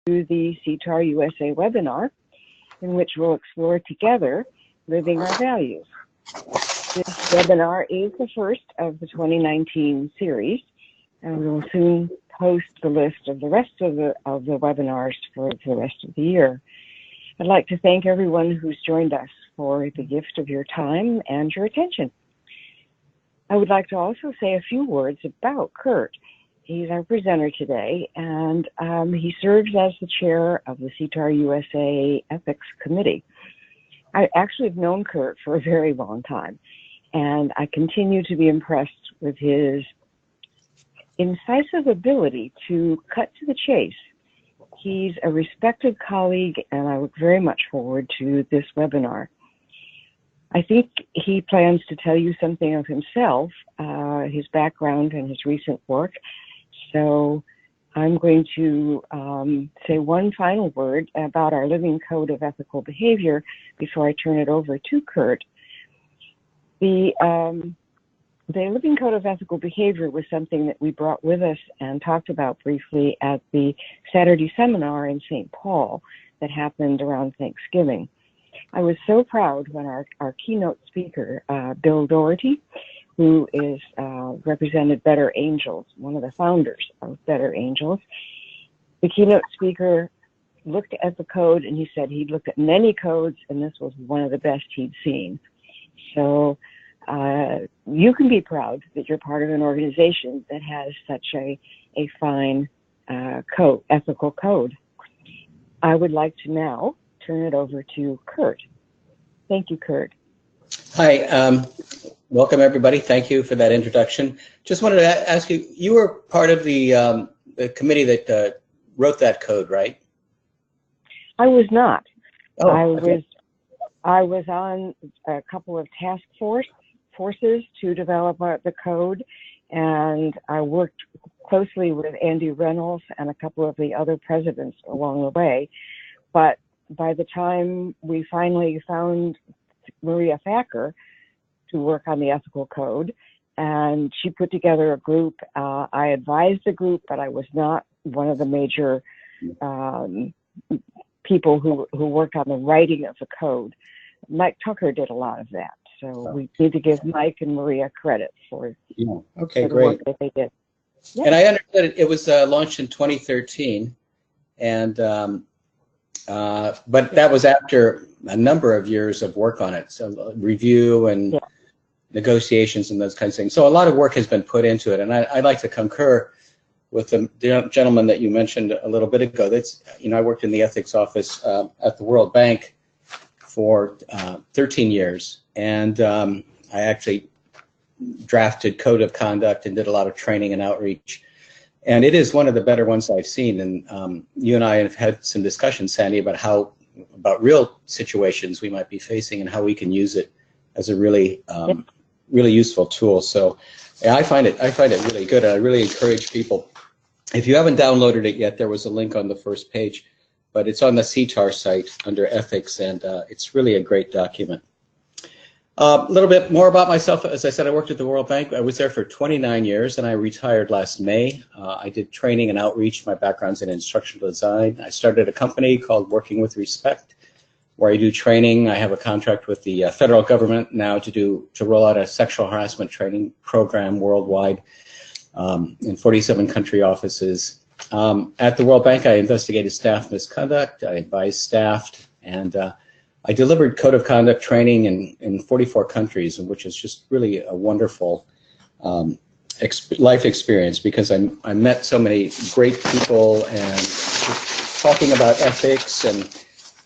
the SIETAR USA webinar, in which we'll explore together living our values. This webinar is the first of the 2019 series, and we will soon post the list of the rest of the webinars for the rest of the year. I'd like to thank everyone who's joined us for the gift of your time and your attention. I would like to also say a few words about Kurt. He's our presenter today, and he serves as the chair of the SIETAR USA Ethics Committee. I actually have known Kurt for a very long time, and I continue to be impressed with his incisive ability to cut to the chase. He's a respected colleague, and I look very much forward to this webinar. I think he plans to tell you something of himself, his background and his recent work. So I'm going to say one final word about our Living Code of Ethical Behavior before I turn it over to Kurt. The Living Code of Ethical Behavior was something that we brought with us and talked about briefly at the Saturday seminar in St. Paul that happened around Thanksgiving. I was so proud when our keynote speaker, Bill Doherty, who is represented Better Angels, one of the founders of Better Angels. The keynote speaker looked at the code and he said he'd looked at many codes and this was one of the best he'd seen. So you can be proud that you're part of an organization that has such a fine ethical code. I would like to now turn it over to Kurt. Thank you, Kurt. Hi, welcome everybody. Thank you for that introduction. Just wanted to ask you, you were part of the committee that wrote that code, right? I was not. Oh, I was on a couple of task forces to develop the code, and I worked closely with Andy Reynolds and a couple of the other presidents along the way. But by the time we finally found Maria Thacker to work on the ethical code, and she put together a group. I advised the group, but I was not one of the major people who worked on the writing of the code. Mike Tucker did a lot of that, so we need to give Mike and Maria credit for, for the work that they did. Yeah. And I understood it was launched in 2013, and but that was after a number of years of work on it, so review and negotiations and those kinds of things. So a lot of work has been put into it, and I'd like to concur with the gentleman that you mentioned a little bit ago. That's, I worked in the ethics office at the World Bank for 13 years, and I actually drafted code of conduct and did a lot of training and outreach. And it is one of the better ones I've seen. And you and I have had some discussions, Sandy, about real situations we might be facing and how we can use it as a really, really useful tool. So yeah, I find it really good. And I really encourage people. If you haven't downloaded it yet, there was a link on the first page, but it's on the SIETAR site under ethics, and it's really a great document. A little bit more about myself. As I said, I worked at the World Bank. I was there for 29 years, and I retired last May. I did training and outreach. My background's in instructional design. I started a company called Working with Respect, where I do training. I have a contract with the federal government now to roll out a sexual harassment training program worldwide in 47 country offices. At the World Bank, I investigated staff misconduct. I advised staff, and I delivered code of conduct training in 44 countries, which is just really a wonderful life experience, because I met so many great people, and talking about ethics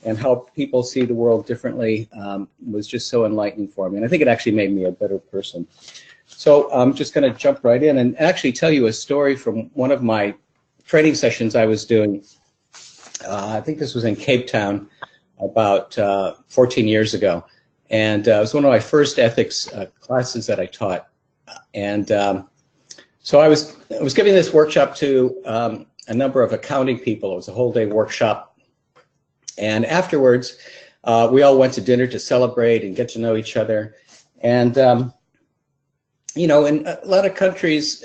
and how people see the world differently was just so enlightening for me. And I think it actually made me a better person. So I'm just going to jump right in and actually tell you a story from one of my training sessions I was doing. I think this was in Cape Town about 14 years ago, and it was one of my first ethics classes that I taught. And so I was giving this workshop to a number of accounting people. It was a whole day workshop, and afterwards we all went to dinner to celebrate and get to know each other. And in a lot of countries,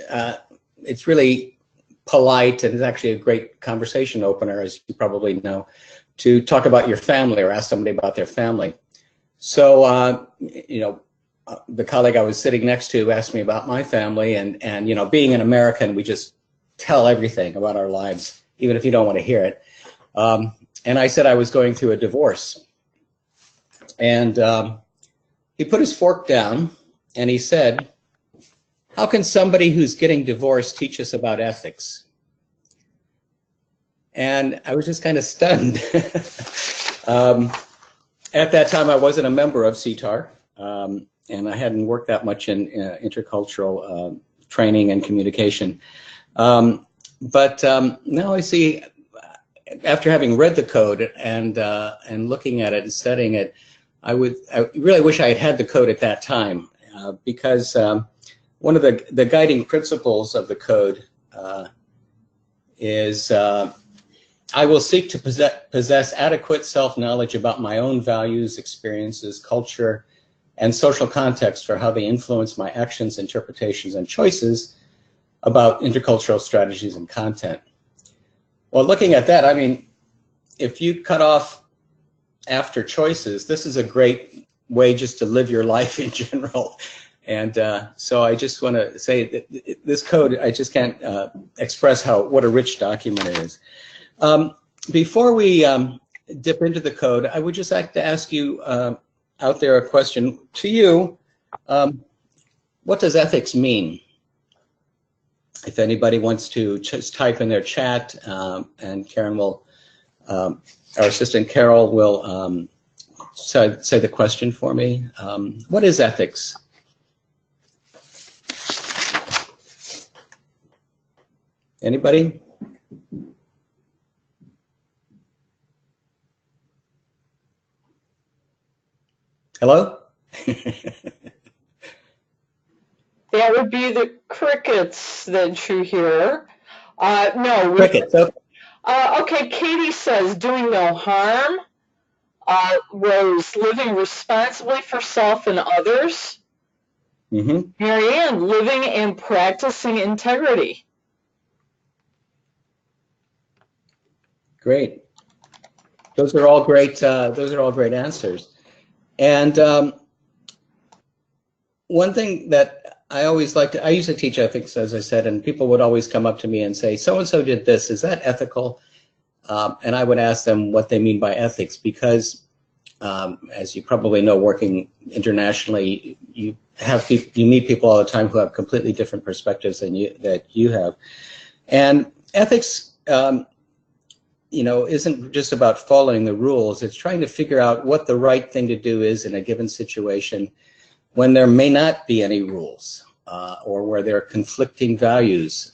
it's really polite, and it's actually a great conversation opener, as you probably know, to talk about your family or ask somebody about their family. So, the colleague I was sitting next to asked me about my family, and being an American, we just tell everything about our lives, even if you don't want to hear it. And I said I was going through a divorce. And he put his fork down and he said, "How can somebody who's getting divorced teach us about ethics?" And I was just kind of stunned. At that time, I wasn't a member of SIETAR, and I hadn't worked that much in intercultural training and communication. But now I see, after having read the code and looking at it and studying it, I really wish I had had the code at that time, because one of the guiding principles of the code is I will seek to possess adequate self-knowledge about my own values, experiences, culture, and social context for how they influence my actions, interpretations, and choices about intercultural strategies and content. Well, looking at that, I mean, if you cut off after choices, this is a great way just to live your life in general. And so I just want to say that this code, I just can't express what a rich document it is. Before we dip into the code, I would just like to ask you out there a question to you. What does ethics mean? If anybody wants to just type in their chat, and Karen will, our assistant Carol will say the question for me. What is ethics? Anybody? Hello? That would be the crickets that you hear. No. Crickets. Okay, Katie says doing no harm. Rose, living responsibly for self and others. Mm-hmm. Marianne, living and practicing integrity. Great. Those are all great. Those are all great answers. And one thing that I always like I used to teach ethics, as I said, and people would always come up to me and say, "So-and-so did this, is that ethical?" And I would ask them what they mean by ethics, because as you probably know, working internationally, you meet people all the time who have completely different perspectives than you have. And ethics, isn't just about following the rules. It's trying to figure out what the right thing to do is in a given situation when there may not be any rules, or where there are conflicting values.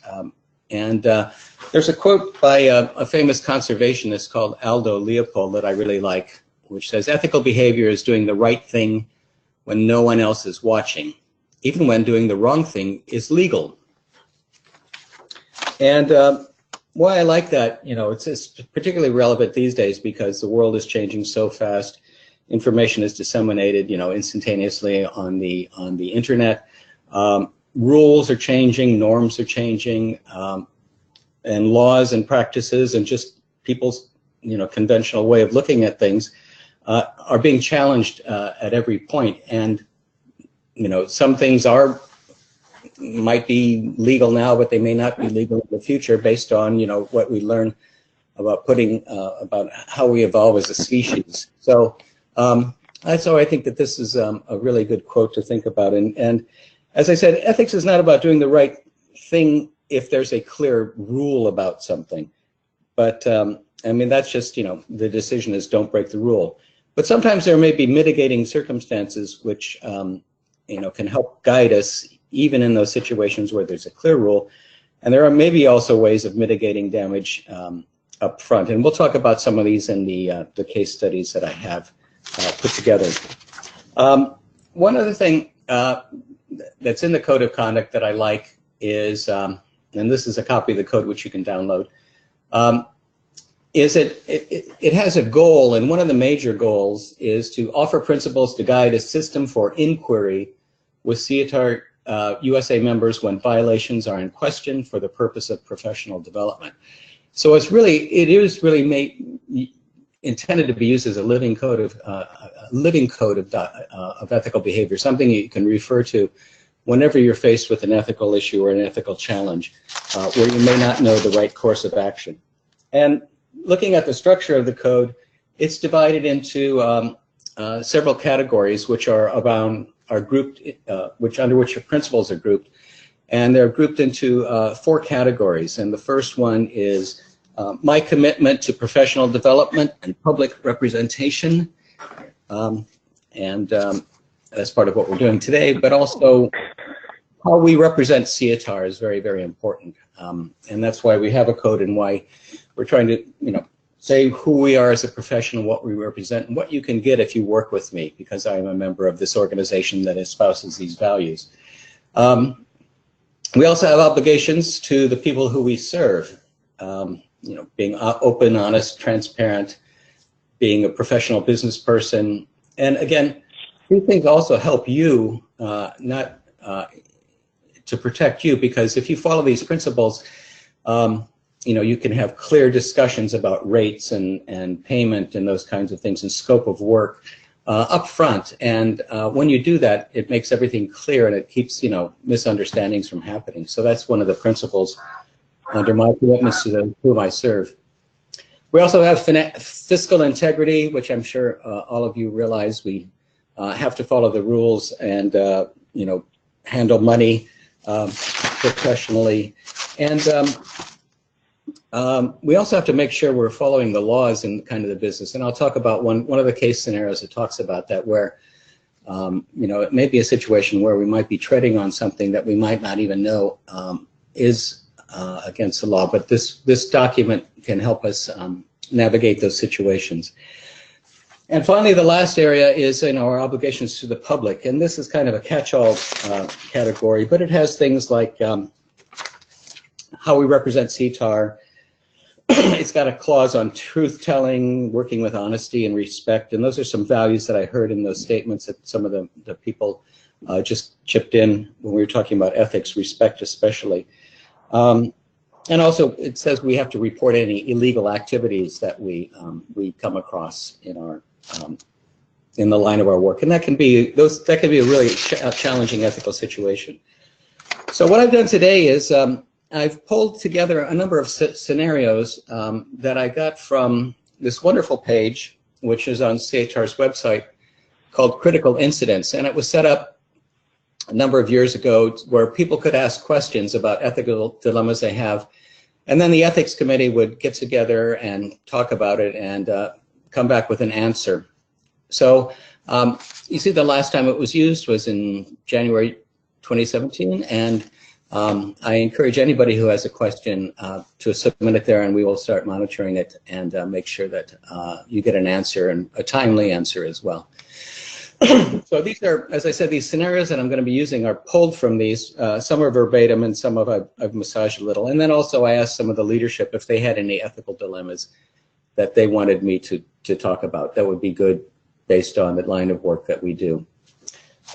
There's a quote by a famous conservationist called Aldo Leopold that I really like, which says, "Ethical behavior is doing the right thing when no one else is watching, even when doing the wrong thing is legal." And why I like that, it's particularly relevant these days because the world is changing so fast. Information is disseminated, instantaneously on the internet. Rules are changing, norms are changing, and laws and practices and just people's, conventional way of looking at things are being challenged at every point. And, some things might be legal now, but they may not be legal in the future based on, what we learn about about how we evolve as a species. So I think that this is a really good quote to think about. And as I said, ethics is not about doing the right thing if there's a clear rule about something. But that's just, the decision is don't break the rule. But sometimes there may be mitigating circumstances which, can help guide us even in those situations where there's a clear rule. And there are maybe also ways of mitigating damage up front. And we'll talk about some of these in the case studies that I have put together. One other thing that's in the Code of Conduct that I like is, and this is a copy of the code which you can download, is it has a goal, and one of the major goals is to offer principles to guide a system for inquiry with SIETAR USA members when violations are in question for the purpose of professional development. So it is really intended to be used as a living code of ethical behavior, something you can refer to whenever you're faced with an ethical issue or an ethical challenge where you may not know the right course of action. And looking at the structure of the code, it's divided into several categories, which are grouped, under which your principles are grouped, and they're grouped into 4 categories. And the first one is my commitment to professional development and public representation, and that's part of what we're doing today. But also, how we represent SIETAR is very, very important, and that's why we have a code and why we're trying to, say who we are as a professional, what we represent, and what you can get if you work with me, because I am a member of this organization that espouses these values. We also have obligations to the people who we serve, being open, honest, transparent, being a professional business person. And again, these things also help you, not to protect you, because if you follow these principles, you can have clear discussions about rates and payment and those kinds of things and scope of work up front. And when you do that, it makes everything clear and it keeps, misunderstandings from happening. So that's one of the principles under my commitments to those whom I serve. We also have fiscal integrity, which I'm sure all of you realize we have to follow the rules and, handle money professionally. And we also have to make sure we're following the laws in kind of the business. And I'll talk about one of the case scenarios that talks about that, where, it may be a situation where we might be treading on something that we might not even know is against the law. But this document can help us navigate those situations. And finally, the last area is our obligations to the public. And this is kind of a catch-all category, but it has things like how we represent SIETAR. It's got a clause on truth-telling, working with honesty and respect, and those are some values that I heard in those statements that some of the people just chipped in when we were talking about ethics, respect especially. And also, it says we have to report any illegal activities that we come across in our in the line of our work, and that can be a really challenging ethical situation. So what I've done today is I've pulled together a number of scenarios that I got from this wonderful page, which is on SIETAR's website, called Critical Incidents. And it was set up a number of years ago where people could ask questions about ethical dilemmas they have. And then the ethics committee would get together and talk about it and come back with an answer. So you see the last time it was used was in January 2017. And I encourage anybody who has a question to submit it there, and we will start monitoring it and make sure that you get an answer, and a timely answer as well. So these are, as I said, these scenarios that I'm going to be using are pulled from these. Some are verbatim and some I've massaged a little. And then also I asked some of the leadership if they had any ethical dilemmas that they wanted me to talk about that would be good based on the line of work that we do.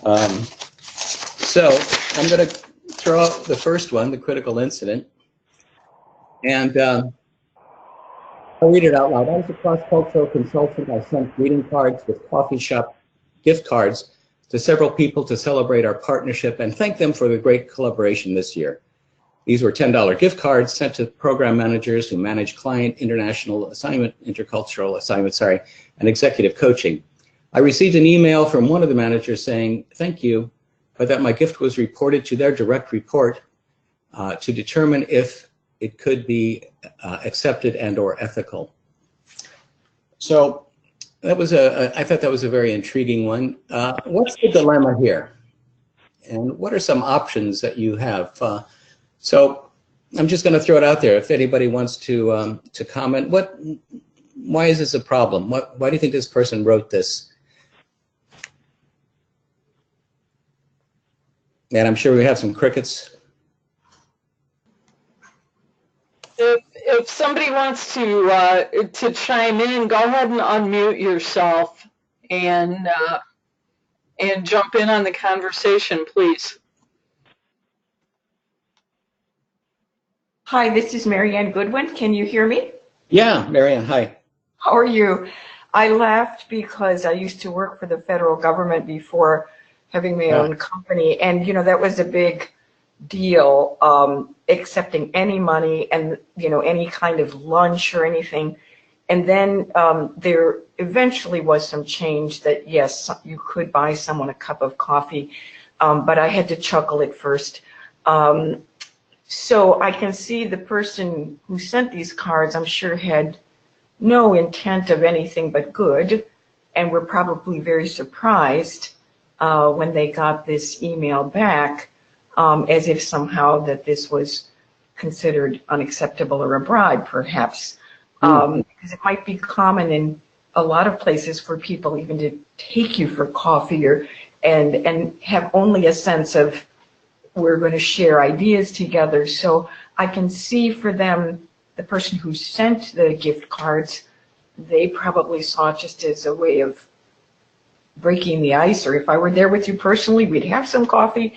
So I'm going to throw out the first one, the critical incident, and I'll read it out loud. I was a cross-cultural consultant. I sent greeting cards with coffee shop gift cards to several people to celebrate our partnership and thank them for the great collaboration this year. These were $10 gift cards sent to program managers who manage client intercultural assignments, and executive coaching. I received an email from one of the managers saying, thank you, but that my gift was reported to their direct report to determine if it could be accepted and or ethical. So that was I thought that was a very intriguing one. What's the dilemma here? And what are some options that you have? So I'm just going to throw it out there. If anybody wants to comment, why is this a problem? Why do you think this person wrote this? And I'm sure we have some crickets. If somebody wants to chime in, go ahead and unmute yourself and jump in on the conversation, please. Hi, this is Marianne Goodwin. Can you hear me? Yeah, Marianne, hi. How are you? I laughed because I used to work for the federal government before having my own company, and that was a big deal, accepting any money and any kind of lunch or anything. And then there eventually was some change that yes, you could buy someone a cup of coffee, but I had to chuckle at first. So I can see the person who sent these cards, I'm sure, had no intent of anything but good, and were probably very surprised when they got this email back, as if somehow that this was considered unacceptable or a bribe, perhaps. Because it might be common in a lot of places for people even to take you for coffee and have only a sense of we're going to share ideas together. So I can see for them, the person who sent the gift cards, they probably saw it just as a way of breaking the ice, or if I were there with you personally, we'd have some coffee.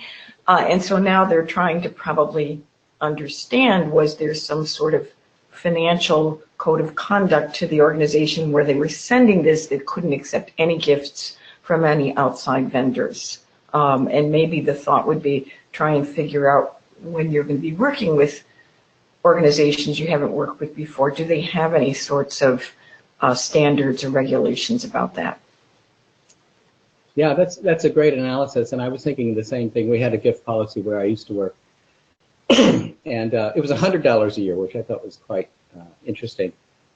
And so now they're trying to probably understand, was there some sort of financial code of conduct to the organization where they were sending this that couldn't accept any gifts from any outside vendors? And maybe the thought would be try and figure out when you're going to be working with organizations you haven't worked with before, do they have any sorts of standards or regulations about that? Yeah, that's a great analysis, and I was thinking the same thing. We had a gift policy where I used to work, and it was $100 a year, which I thought was quite interesting.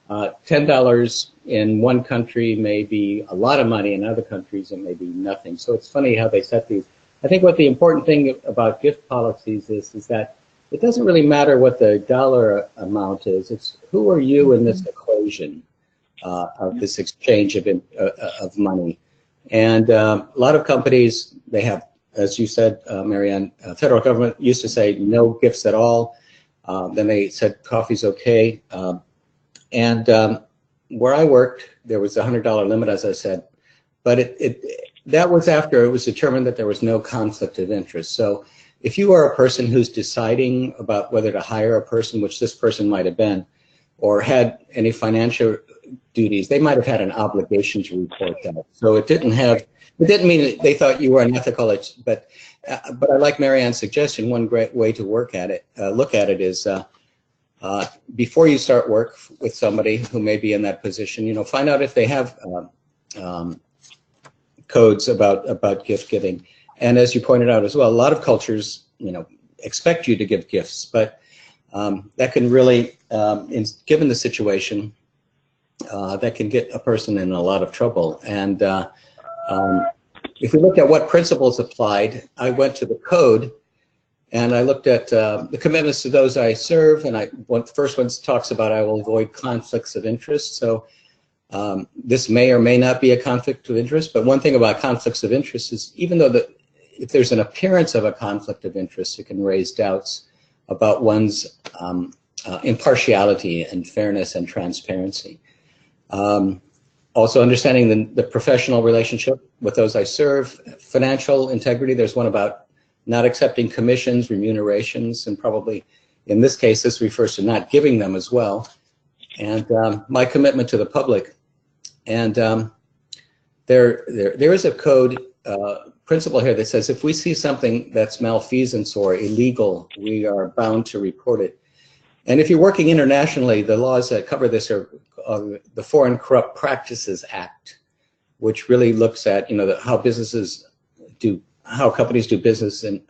$10 in one country may be a lot of money, in other countries it may be nothing. So it's funny how they set these. I think what the important thing about gift policies is that it doesn't really matter what the dollar amount is. It's who are you in this equation of this exchange of money. And a lot of companies, they have, as you said, Marianne, federal government used to say no gifts at all. Then they said coffee's okay. And where I worked, there was a $100 limit, as I said, but that was after it was determined that there was no conflict of interest. So if you are a person who's deciding about whether to hire a person, which this person might have been, or had any financial duties, they might have had an obligation to report that. So it didn't mean they thought you were unethical, but I like Marianne's suggestion. One great way to look at it is before you start work with somebody who may be in that position, find out if they have codes about gift giving. And as you pointed out as well, a lot of cultures, expect you to give gifts, but that can really, given the situation, that can get a person in a lot of trouble. And if we look at what principles applied, I went to the code and I looked at the commitments to those I serve, and the first one talks about I will avoid conflicts of interest. So this may or may not be a conflict of interest, but one thing about conflicts of interest is even though if there's an appearance of a conflict of interest, it can raise doubts about one's impartiality and fairness and transparency. Also understanding the professional relationship with those I serve, financial integrity. There's one about not accepting commissions, remunerations, and probably in this case, this refers to not giving them as well. And my commitment to the public. And there is a code principle here that says if we see something that's malfeasance or illegal, we are bound to report it. And if you're working internationally, the laws that cover this are the Foreign Corrupt Practices Act, which really looks at how companies do business, and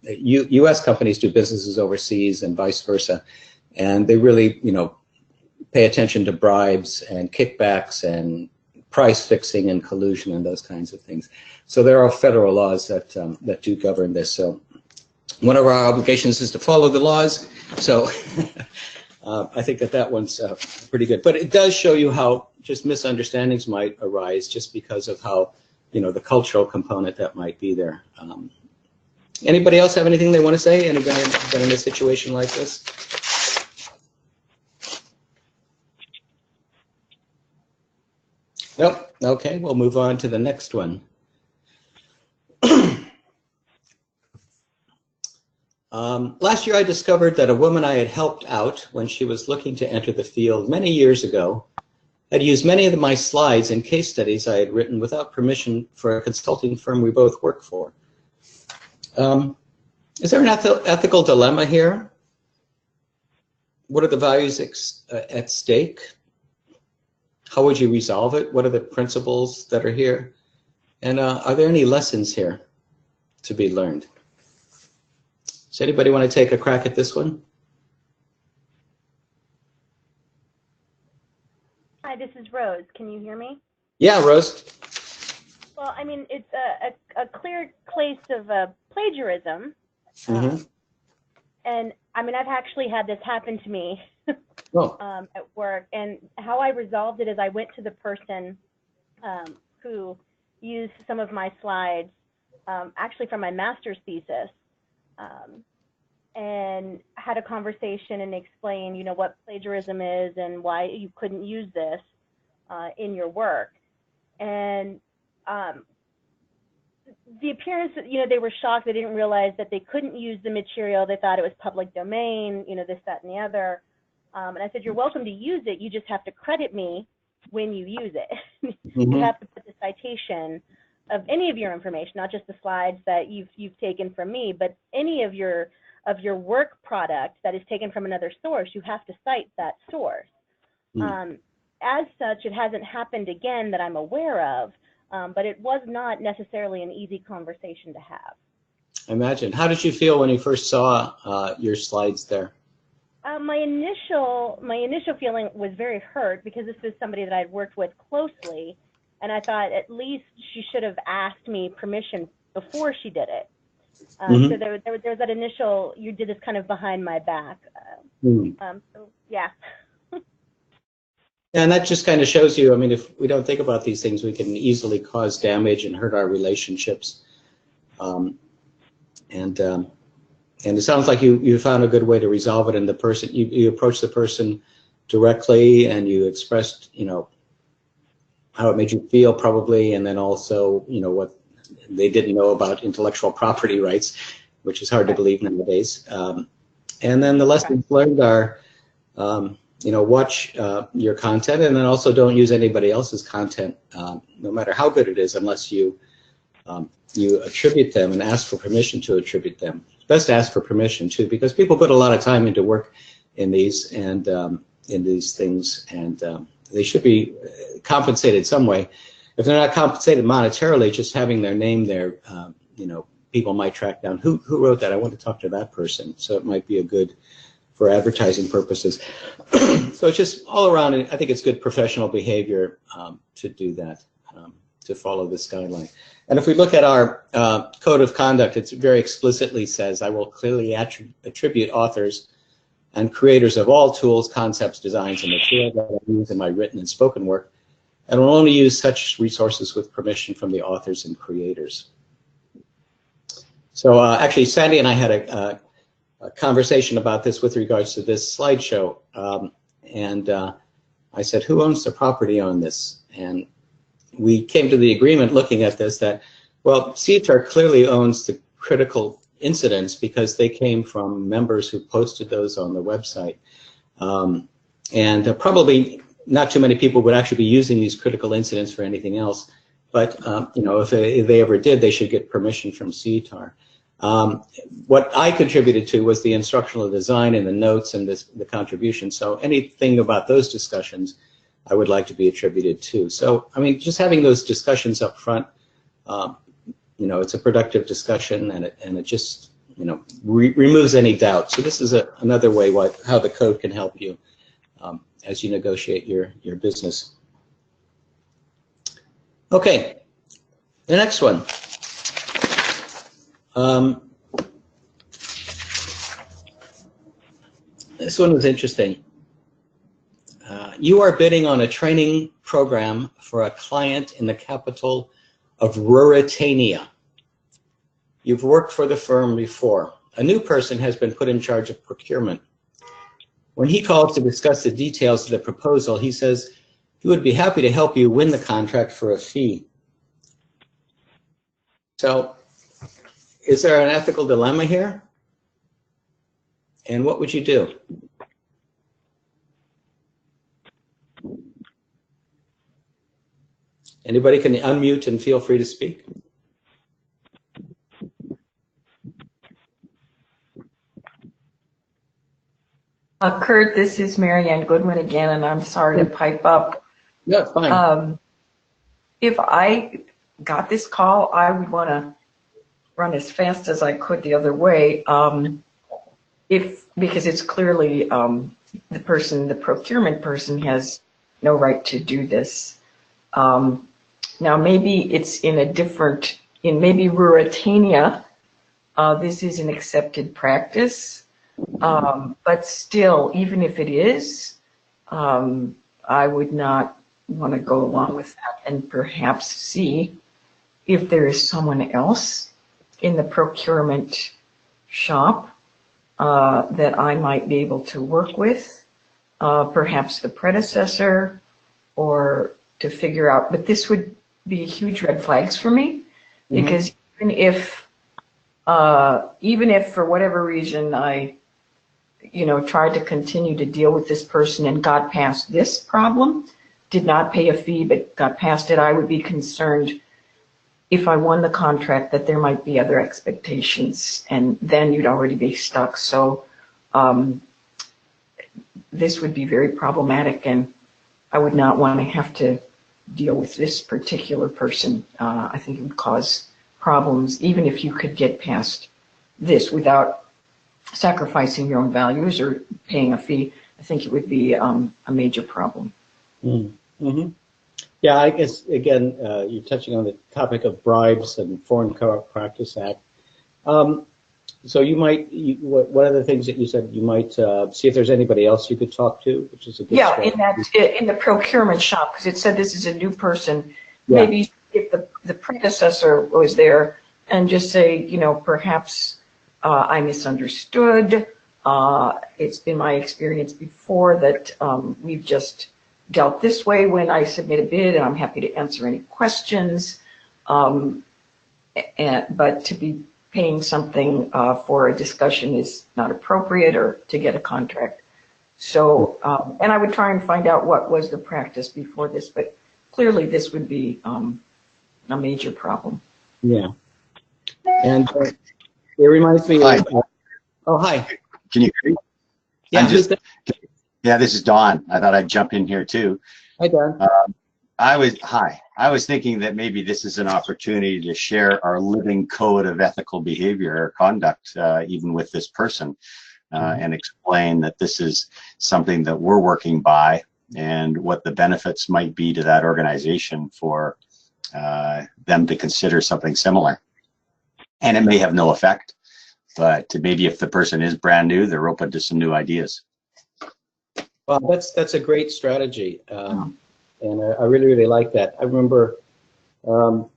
U.S. companies do businesses overseas and vice versa, and they really pay attention to bribes and kickbacks and price fixing and collusion and those kinds of things. So there are federal laws that do govern this. So one of our obligations is to follow the laws. So I think that one's pretty good. But it does show you how just misunderstandings might arise just because of how, the cultural component that might be there. Anybody else have anything they want to say? Anybody been in a situation like this? Nope. Okay, we'll move on to the next one. Last year I discovered that a woman I had helped out when she was looking to enter the field many years ago had used many of my slides and case studies I had written without permission for a consulting firm we both work for. Is there an ethical dilemma here? What are the values at stake? How would you resolve it? What are the principles that are here? And are there any lessons here to be learned? Does anybody want to take a crack at this one? Hi, this is Rose. Can you hear me? Yeah, Rose. Well, I mean, it's a clear case of plagiarism. Mm-hmm. And I mean, I've actually had this happen to me Oh. at work. And how I resolved it is I went to the person who used some of my slides, actually from my master's thesis, and had a conversation and explained, you know, what plagiarism is and why you couldn't use this in your work. And the appearance, you know, they were shocked. They didn't realize that they couldn't use the material. They thought it was public domain, you know, this, that, and the other. And I said, you're welcome to use it. You just have to credit me when you use it. Mm-hmm. You have to put the citation of any of your information, not just the slides that you've taken from me, but any of your work product that is taken from another source. You have to cite that source. Mm. As such, it hasn't happened again that I'm aware of, but it was not necessarily an easy conversation to have. Imagine. How did you feel when you first saw your slides there? My initial feeling was very hurt because this was somebody that I'd worked with closely, and I thought at least she should have asked me permission before she did it. Mm-hmm. So there was that initial, you did this kind of behind my back. So yeah. And that just kind of shows you, I mean, if we don't think about these things, we can easily cause damage and hurt our relationships. And it sounds like you found a good way to resolve it, and the person, you approached the person directly and you expressed, you know, how it made you feel probably, and then also, you know, what they didn't know about intellectual property rights, which is hard to believe nowadays. And then the lessons learned are, you know, watch your content, and then also don't use anybody else's content, no matter how good it is, unless you attribute them and ask for permission to attribute them. It's best to ask for permission too, because people put a lot of time into work in these and in these things, and they should be compensated some way. If they're not compensated monetarily, just having their name there, you know, people might track down who wrote that. I want to talk to that person, so it might be a good for advertising purposes. So it's just all around, I think it's good professional behavior to do that, to follow this guideline. And if we look at our code of conduct, it very explicitly says, I will clearly attribute authors and creators of all tools, concepts, designs, and material that I use in my written and spoken work, and will only use such resources with permission from the authors and creators. So actually, Sandy and I had a conversation about this with regards to this slideshow, and I said, who owns the property on this? And we came to the agreement looking at this that, well, SIETAR clearly owns the critical incidents because they came from members who posted those on the website. And probably not too many people would actually be using these critical incidents for anything else. But you know, if they ever did, they should get permission from SIETAR. What I contributed to was the instructional design and the notes and the contribution. So anything about those discussions, I would like to be attributed to. So, I mean, just having those discussions up front, you know, it's a productive discussion, and it just, you know, removes any doubt. So this is another way how the code can help you as you negotiate your business. Okay, the next one. This one was interesting. You are bidding on a training program for a client in the capital of Ruritania. You've worked for the firm before. A new person has been put in charge of procurement. When he calls to discuss the details of the proposal, he says he would be happy to help you win the contract for a fee. So, is there an ethical dilemma here? And what would you do? Anybody can unmute and feel free to speak. Kurt, this is Marianne Goodwin again, and I'm sorry to pipe up. Yeah, fine. If I got this call, I would want to run as fast as I could the other way. Because it's clearly the procurement person has no right to do this. Now maybe it's in maybe Ruritania, this is an accepted practice, but still, even if it is, I would not want to go along with that, and perhaps see if there is someone else in the procurement shop that I might be able to work with, perhaps the predecessor, or to figure out, but this would be huge red flags for me, because even if for whatever reason I, tried to continue to deal with this person and got past this problem, did not pay a fee but got past it, I would be concerned if I won the contract that there might be other expectations, and then you'd already be stuck. So this would be very problematic, and I would not want to have to deal with this particular person. I think it would cause problems, even if you could get past this without sacrificing your own values or paying a fee. I think it would be a major problem. Mm-hmm. Yeah, I guess, again, you're touching on the topic of bribes and Foreign Corrupt Practice Act. So you might, one of the things that you said, you might see if there's anybody else you could talk to, which is a good strategy. In the procurement shop, because it said this is a new person. Yeah. Maybe if the predecessor was there, and just say, perhaps I misunderstood. It's been my experience before that we've just dealt this way when I submit a bid, and I'm happy to answer any questions. But to be paying something for a discussion is not appropriate, or to get a contract. So, and I would try and find out what was the practice before this, but clearly this would be a major problem. Yeah. And it reminds me Hi. of, oh, hi. Can you hear me? Yeah, Yeah, this is Don. I thought I'd jump in here too. Hi, Don. I was thinking that maybe this is an opportunity to share our living code of ethical behavior or conduct, even with this person, and explain that this is something that we're working by, and what the benefits might be to that organization for them to consider something similar. And it may have no effect, but maybe if the person is brand new, they're open to some new ideas. Well, that's a great strategy, and I really, really like that. I remember about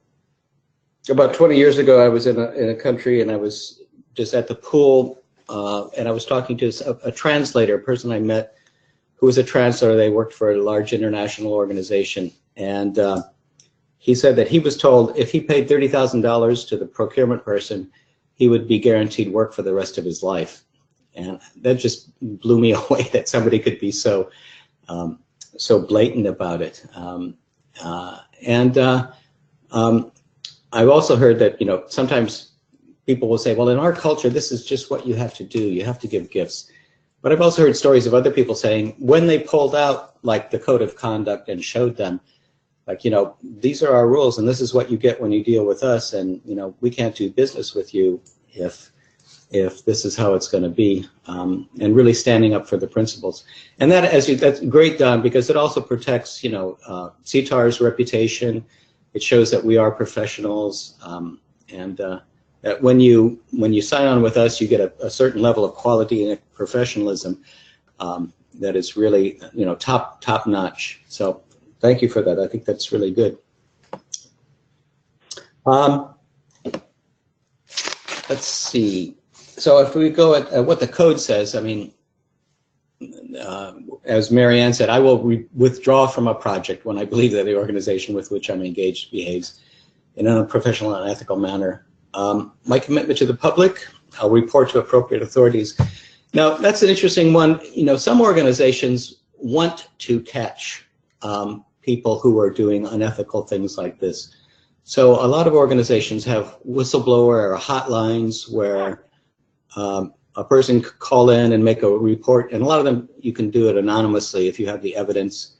20 years ago, I was in a country, and I was just at the pool, and I was talking to a translator, a person I met who was a translator. They worked for a large international organization, and he said that he was told if he paid $30,000 to the procurement person, he would be guaranteed work for the rest of his life. And that just blew me away that somebody could be so so blatant about it. I've also heard that sometimes people will say, well, in our culture, this is just what you have to do. You have to give gifts. But I've also heard stories of other people saying when they pulled out like the code of conduct and showed them, like, these are our rules, and this is what you get when you deal with us, and we can't do business with you if this is how it's going to be, and really standing up for the principles. And that's great, Don, because it also protects, SIETAR's reputation. It shows that we are professionals, and that when you sign on with us, you get a certain level of quality and professionalism that is really, top notch. So thank you for that. I think that's really good. Let's see. So if we go at what the code says, I mean, as Marianne said, I will withdraw from a project when I believe that the organization with which I'm engaged behaves in an unprofessional and unethical manner. My commitment to the public, I'll report to appropriate authorities. Now, that's an interesting one. You know, some organizations want to catch people who are doing unethical things like this. So a lot of organizations have whistleblower or hotlines where a person could call in and make a report, and a lot of them you can do it anonymously if you have the evidence.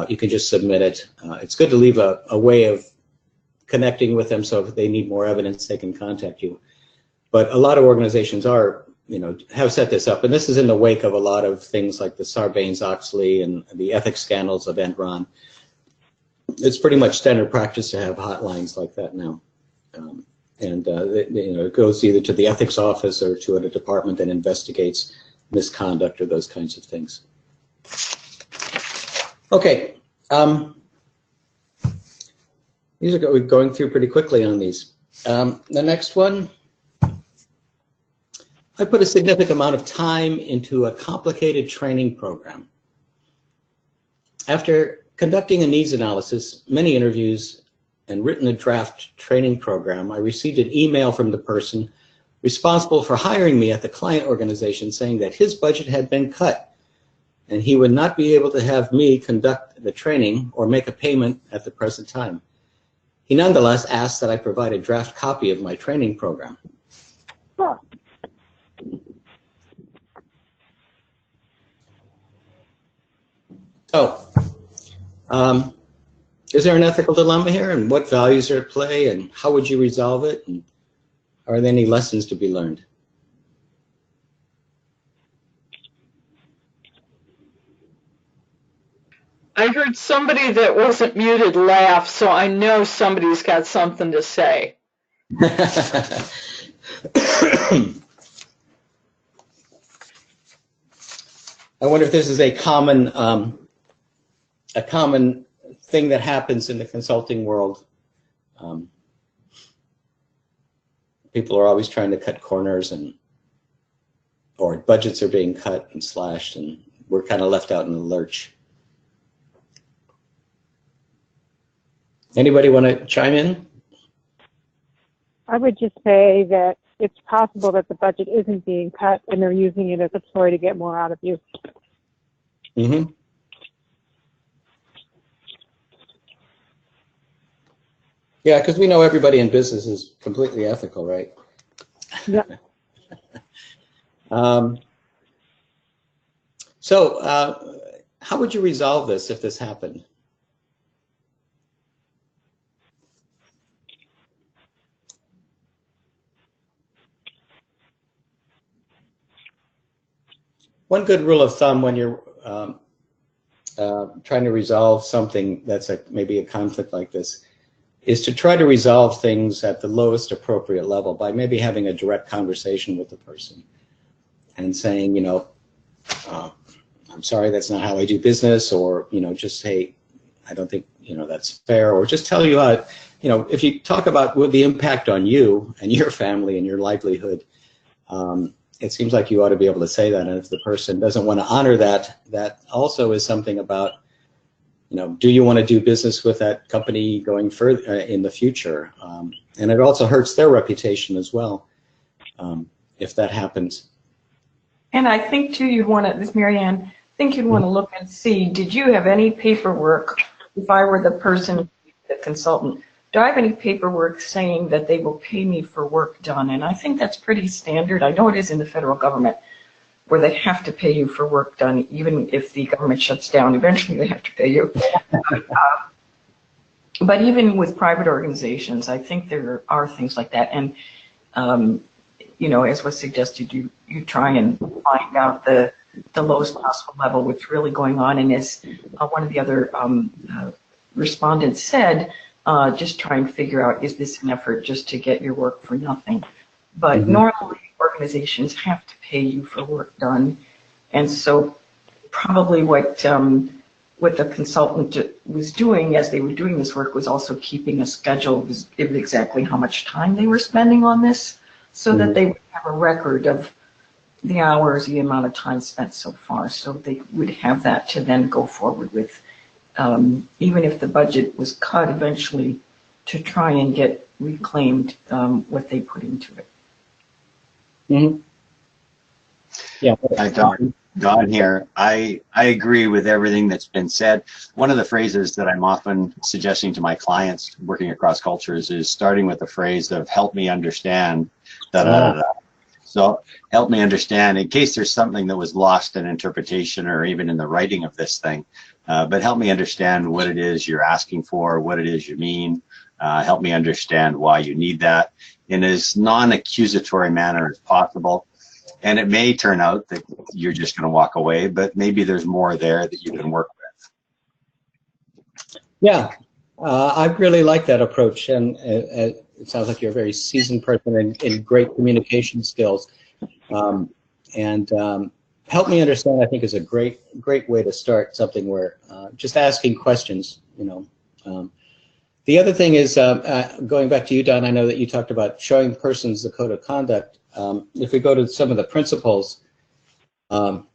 You can just submit it. It's good to leave a way of connecting with them, so if they need more evidence, they can contact you. But a lot of organizations are, you know, have set this up, and this is in the wake of a lot of things like the Sarbanes-Oxley and the ethics scandals of Enron. It's pretty much standard practice to have hotlines like that now, you know, it goes either to the ethics office or to a department that investigates misconduct or those kinds of things. Okay, these are we're going through pretty quickly on these. The next one. I put a significant amount of time into a complicated training program. After conducting a needs analysis, many interviews, and written a draft training program, I received an email from the person responsible for hiring me at the client organization saying that his budget had been cut and he would not be able to have me conduct the training or make a payment at the present time. He nonetheless asked that I provide a draft copy of my training program. So, is there an ethical dilemma here, and what values are at play, and how would you resolve it, and are there any lessons to be learned? I heard somebody that wasn't muted laugh, so I know somebody's got something to say. I wonder if this is a common thing that happens in the consulting world. People are always trying to cut corners, or budgets are being cut and slashed, and we're kind of left out in the lurch. Anybody want to chime in? I would just say that it's possible that the budget isn't being cut and they're using it as a ploy to get more out of you. Mm-hmm. Yeah, because we know everybody in business is completely ethical, right? Yeah. So how would you resolve this if this happened? One good rule of thumb when you're trying to resolve something that's maybe a conflict like this is to try to resolve things at the lowest appropriate level by maybe having a direct conversation with the person and saying, you know, I'm sorry, that's not how I do business, or, you know, just say, I don't think, you know, that's fair, or just tell you how, you know, if you talk about the impact on you and your family and your livelihood, it seems like you ought to be able to say that. And if the person doesn't want to honor that, that also is something about, you know, do you want to do business with that company going further in the future? And it also hurts their reputation as well if that happens. And I think too, you'd want to, this Marianne, I think you'd want to look and see, did you have any paperwork, if I were the person, the consultant, do I have any paperwork saying that they will pay me for work done? And I think that's pretty standard. I know it is in the federal government where they have to pay you for work done, even if the government shuts down, eventually they have to pay you. But even with private organizations, I think there are things like that. And, you know, as was suggested, you try and find out the lowest possible level, what's really going on. And as one of the other respondents said, just try and figure out, is this an effort just to get your work for nothing? But normally organizations have to pay you for work done. And so probably what the consultant was doing as they were doing this work was also keeping a schedule of exactly how much time they were spending on this, so that they would have a record of the hours, the amount of time spent so far, so they would have that to then go forward with. Even if the budget was cut eventually, to try and get reclaimed what they put into it. Mm-hmm. Yeah. Don here. I agree with everything that's been said. One of the phrases that I'm often suggesting to my clients working across cultures is starting with the phrase of "help me understand." Da, da, da, da. So help me understand in case there's something that was lost in interpretation or even in the writing of this thing. But help me understand what it is you're asking for, what it is you mean. Help me understand why you need that in as non-accusatory manner as possible. And it may turn out that you're just going to walk away, but maybe there's more there that you can work with. Yeah, I really like that approach, and it sounds like you're a very seasoned person and great communication skills. Help me understand, I think, is a great way to start something where just asking questions, you know. The other thing is, going back to you, Don, I know that you talked about showing persons the code of conduct. If we go to some of the principles,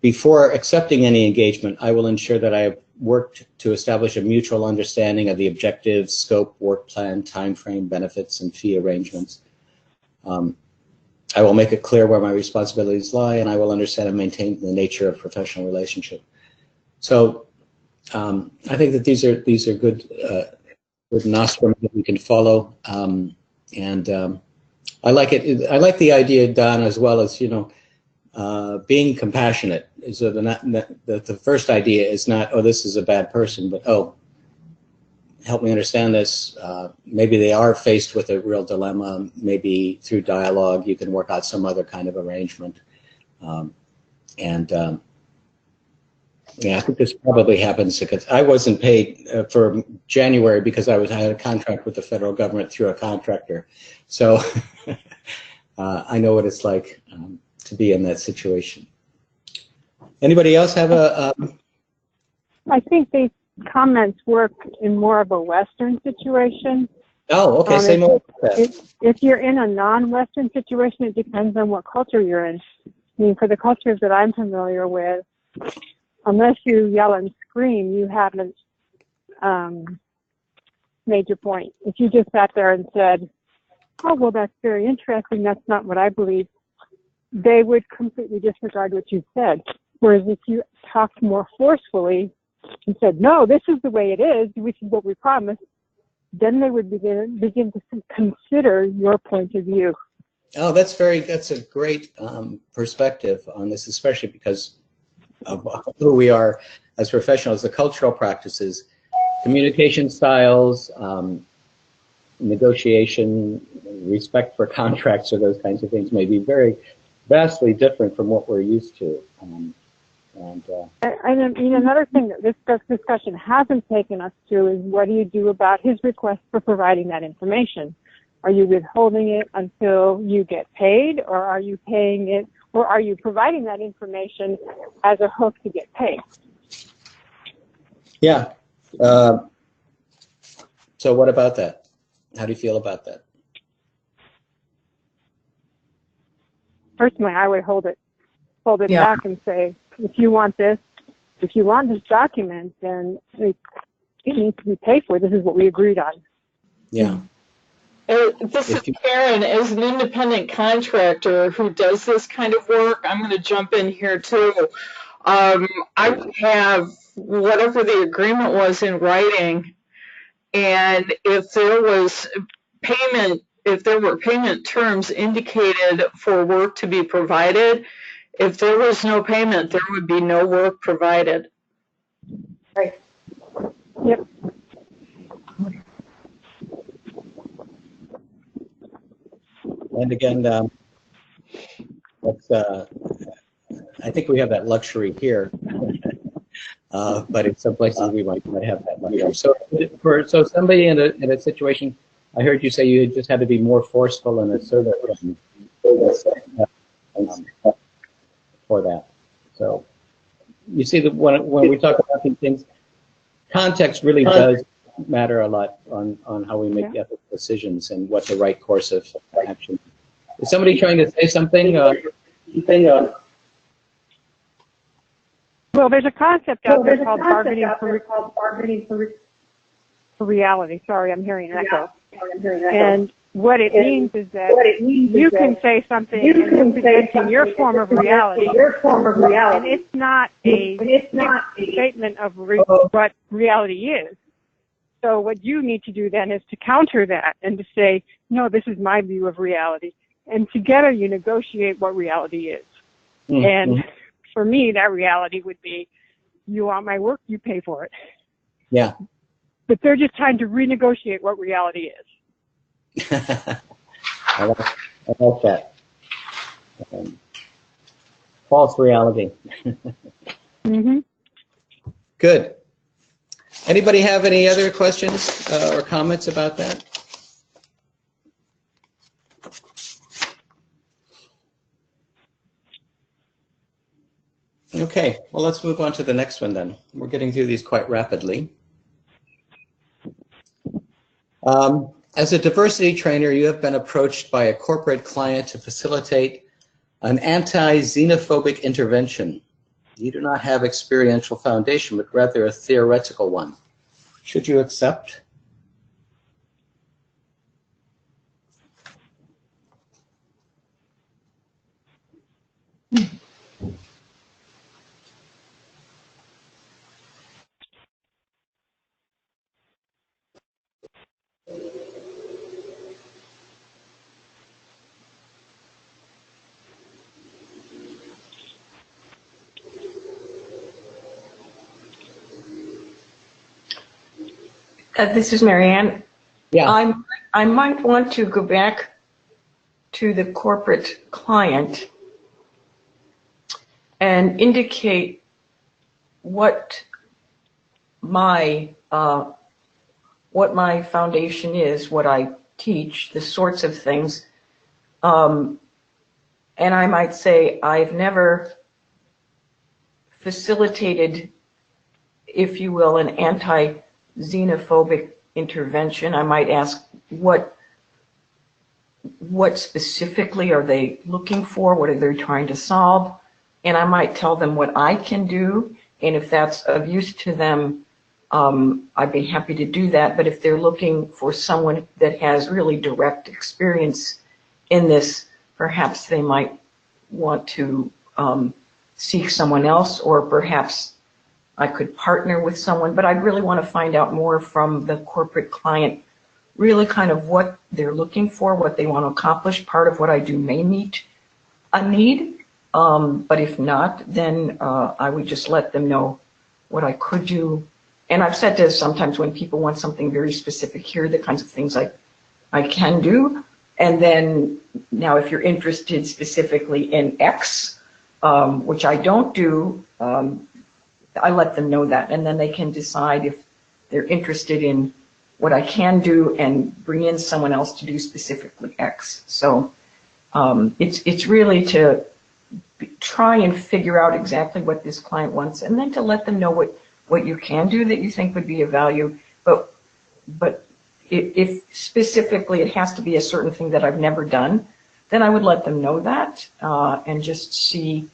before accepting any engagement, I will ensure that I have worked to establish a mutual understanding of the objectives, scope, work plan, time frame, benefits, and fee arrangements. I will make it clear where my responsibilities lie, and I will understand and maintain the nature of professional relationship. So I think that these are good nostrum that we can follow, I like it. I like the idea, Don, as well as, you know, being compassionate. So the first idea is not, oh, this is a bad person, but, oh, help me understand this. Maybe they are faced with a real dilemma. Maybe through dialogue you can work out some other kind of arrangement. Yeah, I think this probably happens because I wasn't paid for January because I had a contract with the federal government through a contractor. So I know what it's like to be in that situation. Anybody else have a? I think these comments work in more of a Western situation. Oh, okay. Say more about that. If you're in a non-Western situation, it depends on what culture you're in. I mean, for the cultures that I'm familiar with, unless you yell and scream, you haven't made your point. If you just sat there and said, oh, well, that's very interesting, that's not what I believe, they would completely disregard what you said. Whereas if you talked more forcefully and said, no, this is the way it is, which is what we promised, then they would begin to consider your point of view. Oh, that's a great perspective on this, especially because of who we are as professionals, the cultural practices, communication styles, negotiation, respect for contracts, or those kinds of things may be very vastly different from what we're used to. And another thing that this discussion hasn't taken us to is what do you do about his request for providing that information? Are you withholding it until you get paid, or are you paying it, or are you providing that information as a hook to get paid? Yeah. So what about that? How do you feel about that? Personally, I would hold it back and say, if you want this document, then it needs to be paid for. This is what we agreed on. Yeah. This is Karen. As an independent contractor who does this kind of work, I'm going to jump in here too. I would have whatever the agreement was in writing, and if there were payment terms indicated for work to be provided, if there was no payment, there would be no work provided. Right. Yep. And again, that's, I think we have that luxury here, but in some places we might have that luxury. So somebody in a situation, I heard you say you just had to be more forceful and assertive for that. So you see that when we talk about these things, context really does matter a lot on how we make ethical decisions and what the right course of action. Is somebody trying to say something? Well, there's a concept out there called bargaining for reality. Sorry, I'm hearing an echo. And what it means is that you can say something and you're presenting your form of reality, and it's not a statement of what reality is. So what you need to do then is to counter that and to say, no, this is my view of reality. And together you negotiate what reality is. Mm-hmm. And for me, that reality would be, you want my work, you pay for it. Yeah. But they're just trying to renegotiate what reality is. I like that. False reality. Mm-hmm. Good. Anybody have any other questions or comments about that? Okay, well, let's move on to the next one then. We're getting through these quite rapidly. As a diversity trainer, you have been approached by a corporate client to facilitate an anti-xenophobic intervention. You do not have experiential foundation, but rather a theoretical one. Should you accept? This is Marianne. Yeah. I might want to go back to the corporate client and indicate what my foundation is, what I teach, the sorts of things. And I might say I've never facilitated, if you will, an anti-xenophobic intervention. I might ask what specifically are they looking for? What are they trying to solve? And I might tell them what I can do. And if that's of use to them, I'd be happy to do that. But if they're looking for someone that has really direct experience in this, perhaps they might want to seek someone else, or perhaps I could partner with someone. But I'd really want to find out more from the corporate client, really kind of what they're looking for, what they want to accomplish. Part of what I do may meet a need, but if not, then I would just let them know what I could do. And I've said this sometimes when people want something very specific, here are the kinds of things I can do. And then now if you're interested specifically in X, which I don't do, I let them know that. And then they can decide if they're interested in what I can do and bring in someone else to do specifically X. So it's really to try and figure out exactly what this client wants, and then to let them know what you can do that you think would be of value. But if specifically it has to be a certain thing that I've never done, then I would let them know that and just see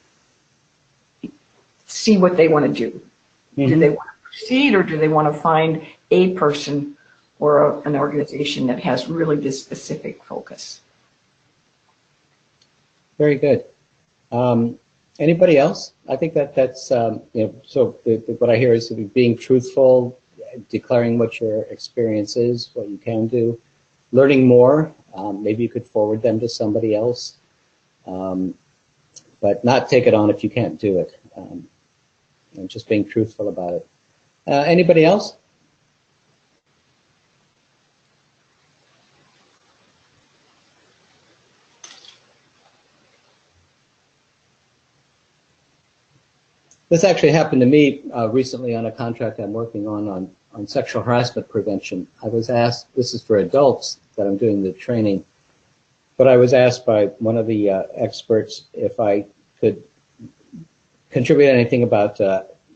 what they want to do. Mm-hmm. Do they want to proceed, or do they want to find a person or an organization that has really this specific focus? Very good. Anybody else? I think that's so what I hear is being truthful, declaring what your experience is, what you can do, learning more. Maybe you could forward them to somebody else, but not take it on if you can't do it. And just being truthful about it. Anybody else? This actually happened to me recently on a contract I'm working on sexual harassment prevention. I was asked, this is for adults that I'm doing the training, but I was asked by one of the experts if I could contribute anything about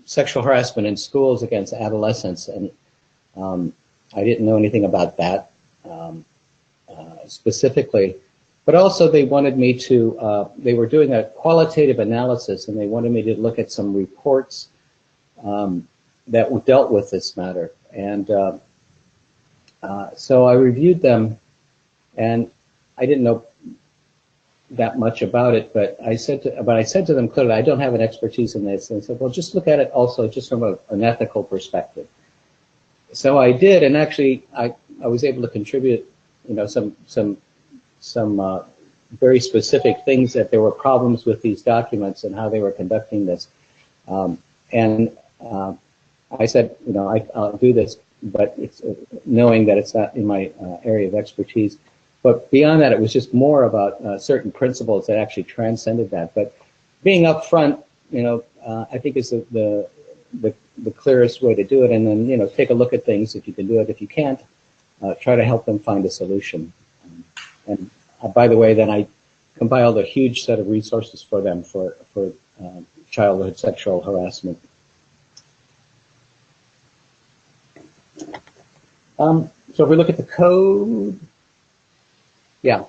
sexual harassment in schools against adolescents, and I didn't know anything about that specifically. But also they wanted me to, they were doing a qualitative analysis, and they wanted me to look at some reports that dealt with this matter. And so I reviewed them, And I didn't know that much about it, but I said to them clearly, I don't have an expertise in this. And they said, well, just look at it also just from an ethical perspective. So I did, and actually I was able to contribute, some very specific things, that there were problems with these documents and how they were conducting this. I said, I'll do this, but it's knowing that it's not in my area of expertise. But beyond that, it was just more about certain principles that actually transcended that. But being upfront, I think is the clearest way to do it. And then, take a look at things if you can do it. If you can't, try to help them find a solution. And by the way, then I compiled a huge set of resources for them for childhood sexual harassment. So if we look at the code, yeah.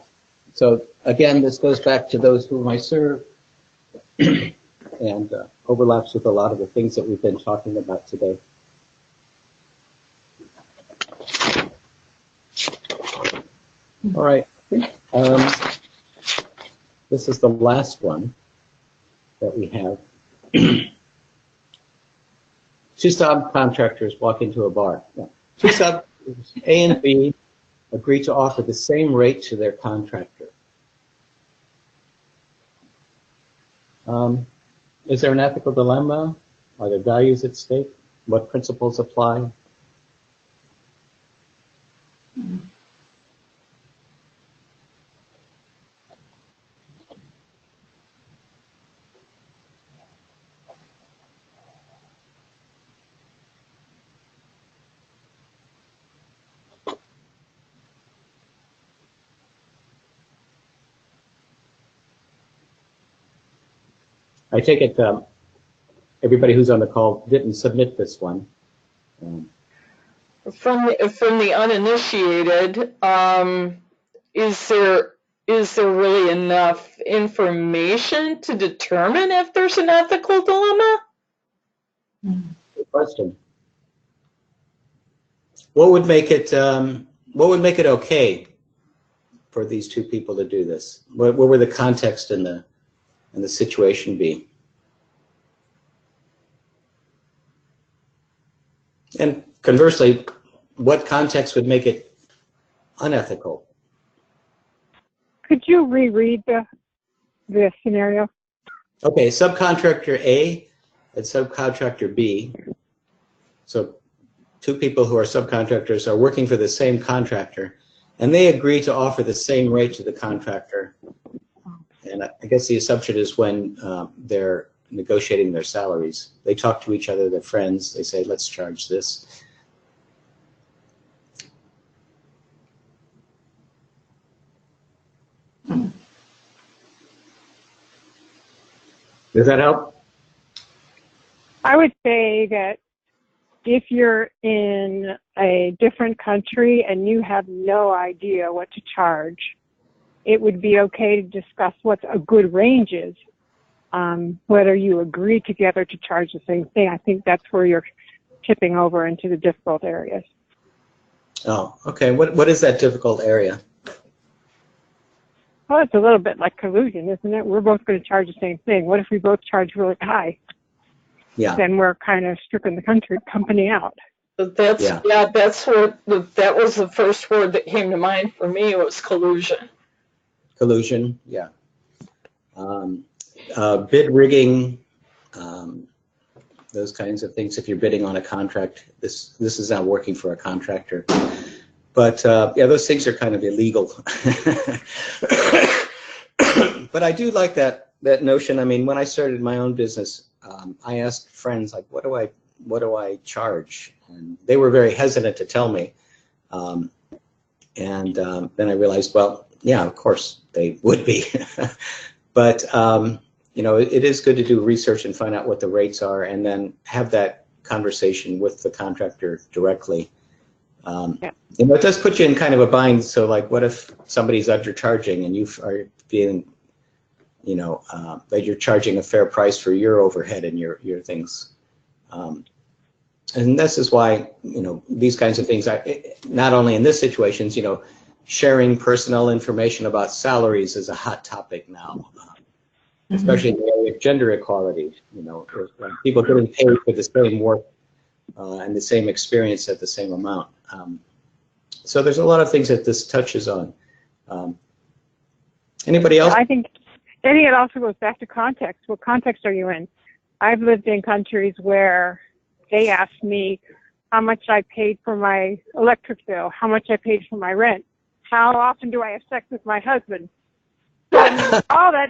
So again, this goes back to those whom I serve and overlaps with a lot of the things that we've been talking about today. All right. This is the last one that we have. Two subcontractors walk into a bar. Yeah. Two subcontractors, A and B, agree to offer the same rate to their contractor. Is there an ethical dilemma? Are there values at stake? What principles apply? I take it everybody who's on the call didn't submit this one. From the uninitiated, is there really enough information to determine if there's an ethical dilemma? Good question. What would make it okay for these two people to do this? What were the context and the situation be? And conversely, what context would make it unethical? Could you reread the scenario? Okay, subcontractor A and subcontractor B. So two people who are subcontractors are working for the same contractor, and they agree to offer the same rate to the contractor. And I guess the assumption is when they're negotiating their salaries, they talk to each other, they're friends, they say, let's charge this. Does that help? I would say that if you're in a different country and you have no idea what to charge, it would be okay to discuss what a good range is. Whether you agree together to charge the same thing, I think that's where you're tipping over into the difficult areas. Oh, okay. What is that difficult area? Well, it's a little bit like collusion, isn't it? We're both going to charge the same thing. What if we both charge really high? Yeah. Then we're kind of stripping the company out. That was the first word that came to mind for me, was collusion. Collusion, yeah. Bid rigging, those kinds of things. If you're bidding on a contract, this is not working for a contractor. But yeah, those things are kind of illegal. But I do like that notion. I mean, when I started my own business, I asked friends, like, what do I charge? And they were very hesitant to tell me. And then I realized, well, yeah, of course they would be. But it is good to do research and find out what the rates are, and then have that conversation with the contractor directly. Yeah. It does put you in kind of a bind. So, like, what if somebody's undercharging and you are feeling, that you're charging a fair price for your overhead and your things. And this is why, these kinds of things, not only in this situations, sharing personal information about salaries is a hot topic now, especially in the area of gender equality. You know, people getting paid for the same work and the same experience at the same amount. So there's a lot of things that this touches on. Anybody else? I think it also goes back to context. What context are you in? I've lived in countries where they asked me how much I paid for my electric bill, how much I paid for my rent, how often do I have sex with my husband. So, I mean, all that,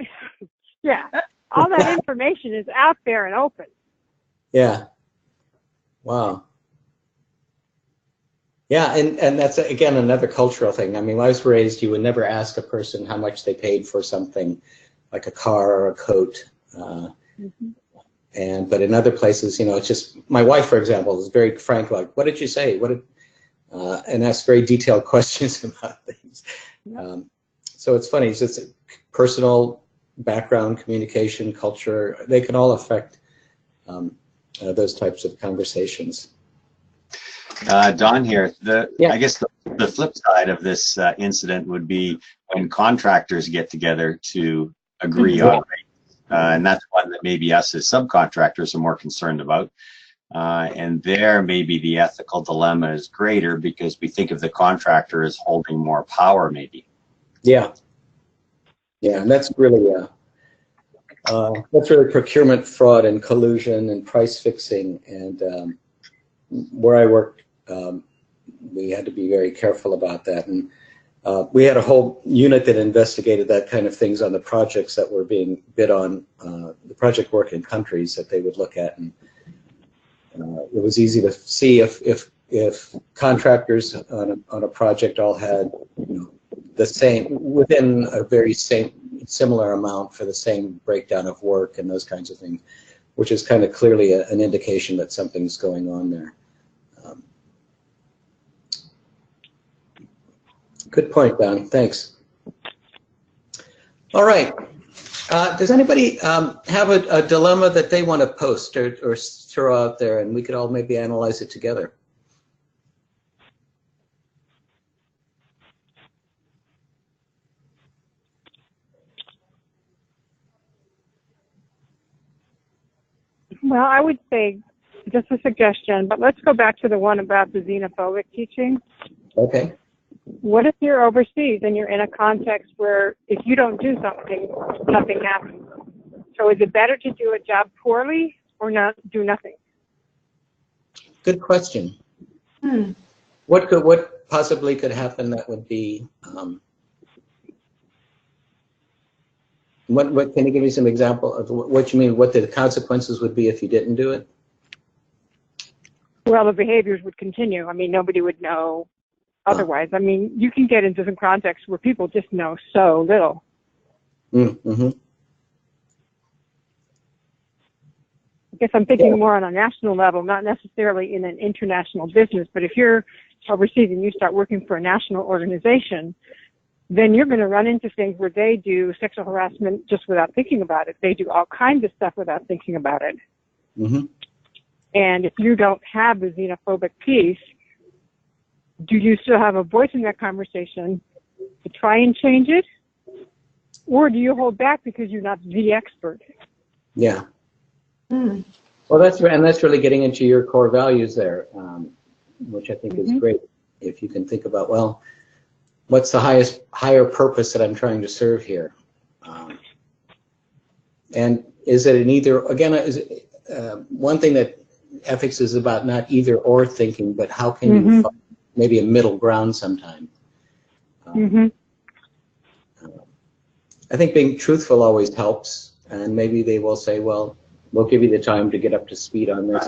yeah, all that information is out there and open. Yeah. Wow. Yeah, and that's, again, another cultural thing. I mean, when I was raised, you would never ask a person how much they paid for something, like a car or a coat. But in other places, you know, it's just, my wife, for example, is very frank, like, what did you say? And asks very detailed questions about things. So it's funny, it's just personal background, communication, culture, they can all affect those types of conversations. Don here. Yeah. I guess the flip side of this incident would be when contractors get together to agree on rates. And that's one that maybe us as subcontractors are more concerned about. And there maybe the ethical dilemma is greater because we think of the contractor as holding more power maybe. Yeah. Yeah, and that's really procurement fraud and collusion and price fixing. And where I worked, we had to be very careful about that. And we had a whole unit that investigated that kind of things on the projects that were being bid on, the project work in countries that they would look at. And it was easy to see if contractors on a project all had, you know, the same, within a very similar amount for the same breakdown of work and those kinds of things, which is kind of clearly an indication that something's going on there. Good point, Don. Thanks. All right. Does anybody have a dilemma that they want to post or throw out there, and we could all maybe analyze it together? Well, I would say, just a suggestion, but let's go back to the one about the xenophobic teaching. Okay. What if you're overseas and you're in a context where if you don't do something, nothing happens? So is it better to do a job poorly or not do nothing? Good question. What possibly could happen that would be, what can you give me some example of what you mean, what the consequences would be if you didn't do it? Well, the behaviors would continue. I mean, nobody would know otherwise. I mean, you can get into some contexts where people just know so little. I guess I'm thinking more on a national level, not necessarily in an international business, but if you're overseas and you start working for a national organization, then you're going to run into things where they do sexual harassment just without thinking about it. They do all kinds of stuff without thinking about it. And if you don't have the xenophobic piece, do you still have a voice in that conversation to try and change it? Or do you hold back because you're not the expert? Yeah. Well, that's really getting into your core values there, which I think is great. If you can think about, well, what's the higher purpose that I'm trying to serve here? And is it an either, again, one thing that ethics is about not either or thinking, but how can you find maybe a middle ground sometime? I think being truthful always helps, and maybe they will say, well, we'll give you the time to get up to speed on this.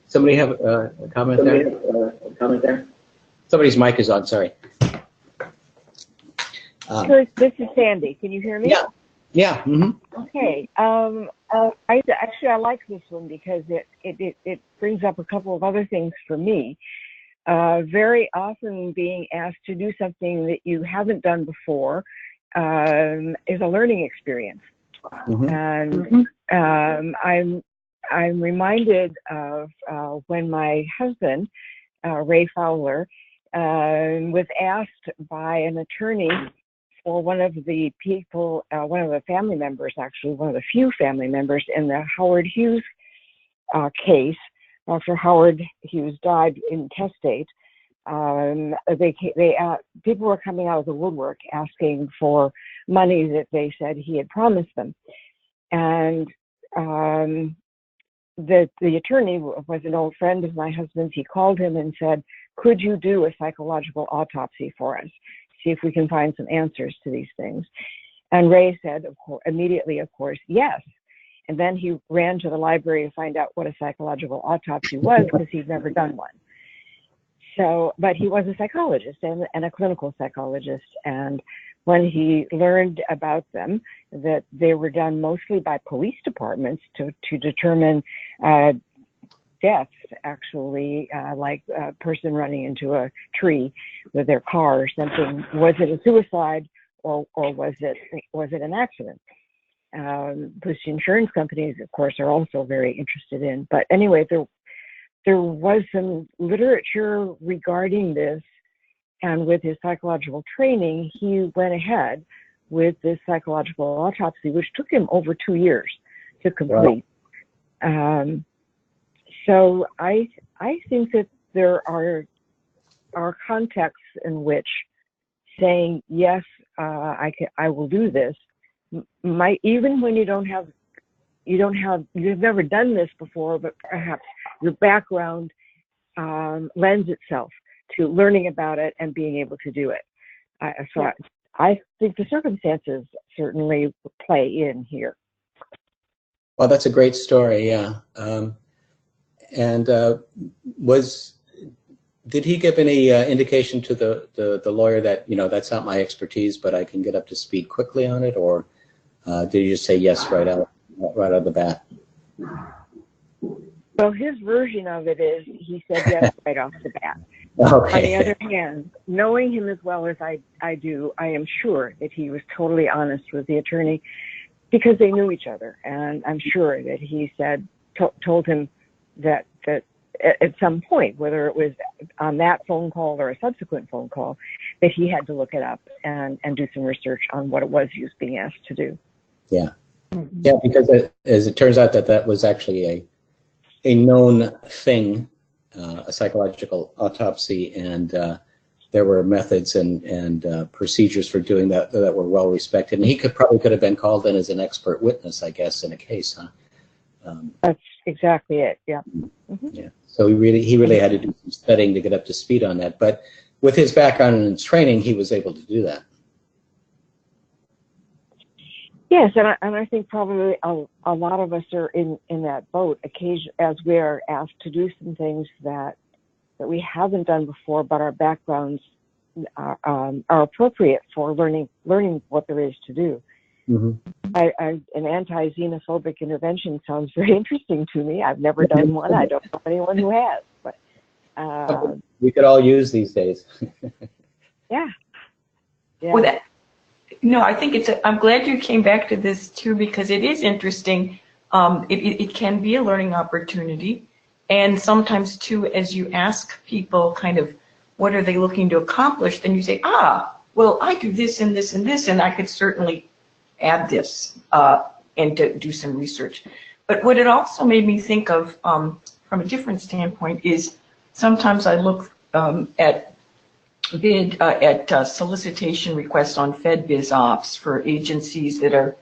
Somebody have a comment there? Somebody's mic is on, sorry. This is Sandy. Can you hear me? Yeah. Okay. I like this one because it brings up a couple of other things for me. Very often being asked to do something that you haven't done before is a learning experience. And I'm reminded of when my husband, Ray Fowler, was asked by an attorney for one of the people, one of the family members, actually, one of the few family members in the Howard Hughes case. After Howard Hughes died intestate, people were coming out of the woodwork asking for money that they said he had promised them. And the attorney was an old friend of my husband's. He called him and said, could you do a psychological autopsy for us? See if we can find some answers to these things. And Ray said, immediately, of course, yes. And then he ran to the library to find out what a psychological autopsy was, because he'd never done one. So, but he was a psychologist and a clinical psychologist. And when he learned about them, that they were done mostly by police departments to determine deaths, actually, like a person running into a tree with their car or something. Was it a suicide or was it an accident? Which insurance companies, of course, are also very interested in. But anyway, there was some literature regarding this, and with his psychological training, he went ahead with this psychological autopsy, which took him over 2 years to complete. Wow. So I think that there are contexts in which saying yes, I will do this, might, even when you've never done this before, but perhaps your background lends itself to learning about it and being able to do it. I think the circumstances certainly play in here. Well, that's a great story, yeah. Did he give any indication to the lawyer that, you know, that's not my expertise, but I can get up to speed quickly on it, or did he just say yes right out of the bat? Well, his version of it is he said yes right off the bat. Okay. On the other hand, knowing him as well as I do, I am sure that he was totally honest with the attorney, because they knew each other, and I'm sure that he said told him that at some point, whether it was on that phone call or a subsequent phone call, that he had to look it up and do some research on what it was he was being asked to do. Yeah. Yeah, because as it turns out that was actually a known thing, a psychological autopsy, and there were methods and procedures for doing that were well respected. And he probably could have been called in as an expert witness, I guess, in a case, huh? That's exactly it. Yeah. Mm-hmm. Yeah. So he really had to do some studying to get up to speed on that. But with his background and training, he was able to do that. Yes, and I think probably a lot of us are in that boat as we are asked to do some things that we haven't done before, but our backgrounds are appropriate for learning what there is to do. Mm-hmm. An anti-xenophobic intervention sounds very interesting to me. I've never done one. I don't know anyone who has. But we could all use these days. Yeah. Well, I think I'm glad you came back to this too, because it is interesting. It can be a learning opportunity, and sometimes too, as you ask people kind of what are they looking to accomplish, then you say, well, I do this and this and this, and I could certainly add this and to do some research. But what it also made me think of from a different standpoint is sometimes I look at solicitation requests on FedBizOps for agencies that are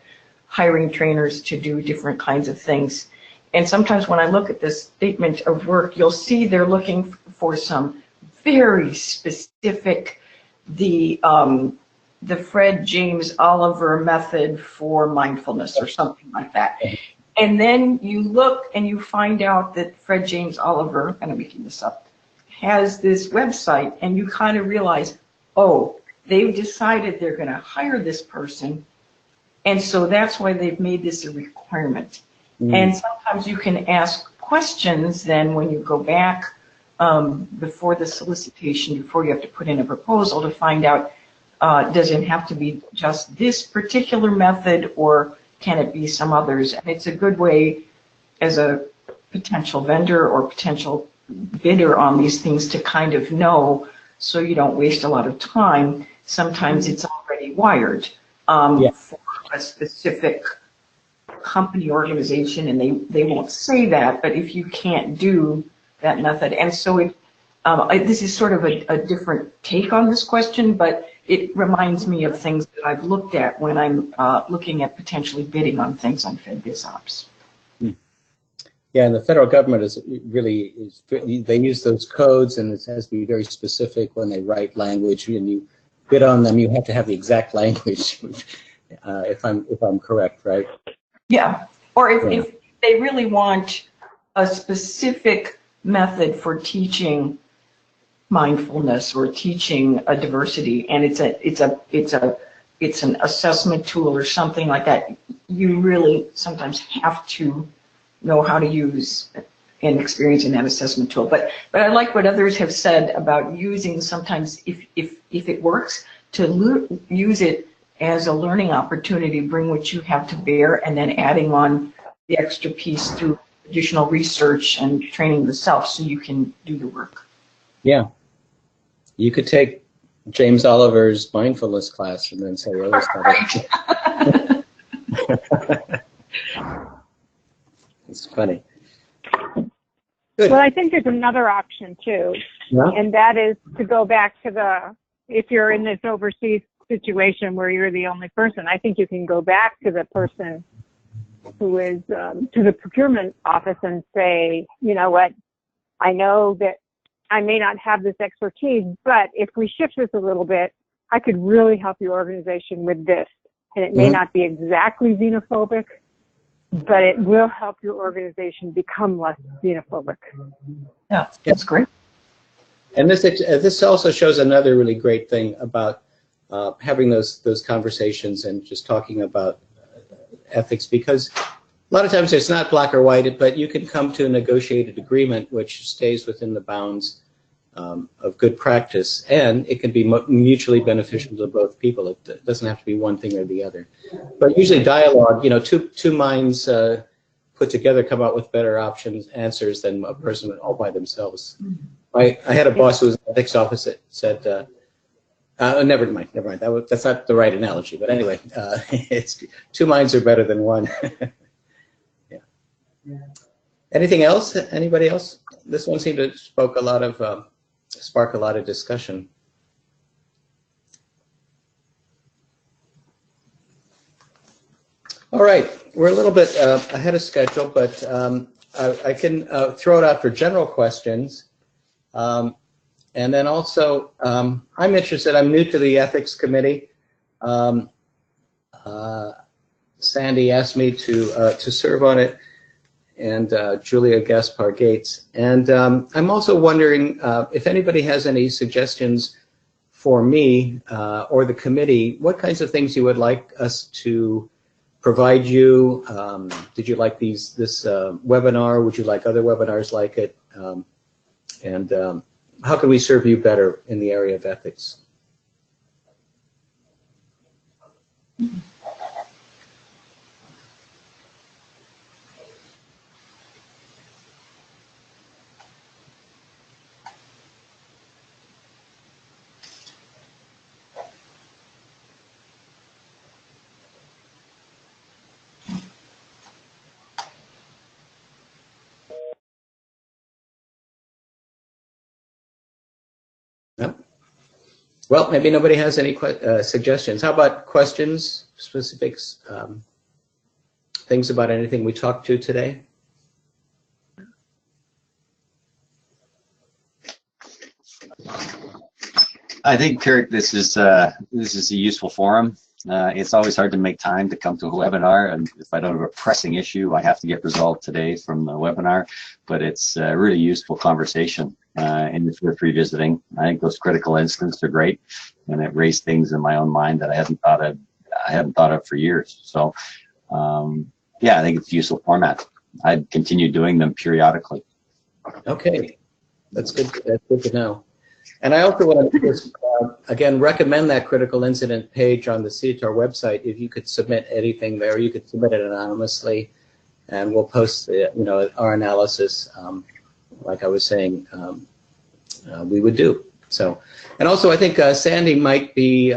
hiring trainers to do different kinds of things. And sometimes when I look at this statement of work, you'll see they're looking for some very specific, the Fred James Oliver method for mindfulness or something like that. And then you look and you find out that Fred James Oliver, and I'm making this up, has this website, and you kind of realize, oh, they've decided they're going to hire this person, and so that's why they've made this a requirement. And sometimes you can ask questions then when you go back before the solicitation, before you have to put in a proposal, to find out, does it have to be just this particular method, or can it be some others? And it's a good way as a potential vendor or potential bidder on these things to kind of know, so you don't waste a lot of time. Sometimes it's already wired for a specific company organization, and they won't say that, but if you can't do that method, and so this is sort of a different take on this question, but it reminds me of things that I've looked at when I'm looking at potentially bidding on things on FedBizOps. Yeah, and the federal government they use those codes, and it has to be very specific when they write language, and you bid on them, you have to have the exact language, if I'm correct, right? Yeah, or if they really want a specific method for teaching mindfulness or teaching a diversity, and it's an assessment tool or something like that, you really sometimes have to know how to use and experience in that assessment tool. But I like what others have said about using sometimes, if it works, to use it as a learning opportunity, bring what you have to bear, and then adding on the extra piece through additional research and training the self so you can do the work. Yeah. You could take James Oliver's mindfulness class and then say, oh, it's not it. It's funny. Good. Well, I think there's another option too, and that is to go back to if you're in this overseas situation where you're the only person, I think you can go back to the person who is to the procurement office and say, you know what, I know that I may not have this expertise, but if we shift this a little bit, I could really help your organization with this. And it may not be exactly xenophobic, but it will help your organization become less xenophobic. Yeah, that's great. And this also shows another really great thing about having those conversations and just talking about ethics, because a lot of times it's not black or white, but you can come to a negotiated agreement which stays within the bounds of good practice, and it can be mutually beneficial to both people. It doesn't have to be one thing or the other. But usually dialogue, two minds put together come out with better answers than a person all by themselves. I had a boss who was in the ethics office that said, never mind. That's not the right analogy, but anyway, it's two minds are better than one. Yeah. Anything else? Anybody else? This one seemed to spark a lot of discussion. All right, we're a little bit ahead of schedule, but I can throw it out for general questions. And then also, I'm interested, I'm new to the ethics committee. Sandy asked me to serve on it, and Julia Gaspar-Gates. And I'm also wondering if anybody has any suggestions for me or the committee, what kinds of things you would like us to provide you. Did you like this webinar? Would you like other webinars like it? And how can we serve you better in the area of ethics? No? Well, maybe nobody has any suggestions. How about questions, specifics, things about anything we talked to today? I think, Kirk, this is a useful forum. It's always hard to make time to come to a webinar, and if I don't have a pressing issue, I have to get resolved today from the webinar. But it's a really useful conversation, and it's worth revisiting. I think those critical incidents are great, and it raised things in my own mind that I hadn't thought of for years. So, yeah, I think it's a useful format. I'd continue doing them periodically. Okay, that's good. That's good to know. And I also want to just, again, recommend that critical incident page on the SIETAR website. If you could submit anything there, you could submit it anonymously, and we'll post our analysis, like I was saying, we would do. So, and also I think Sandy might be,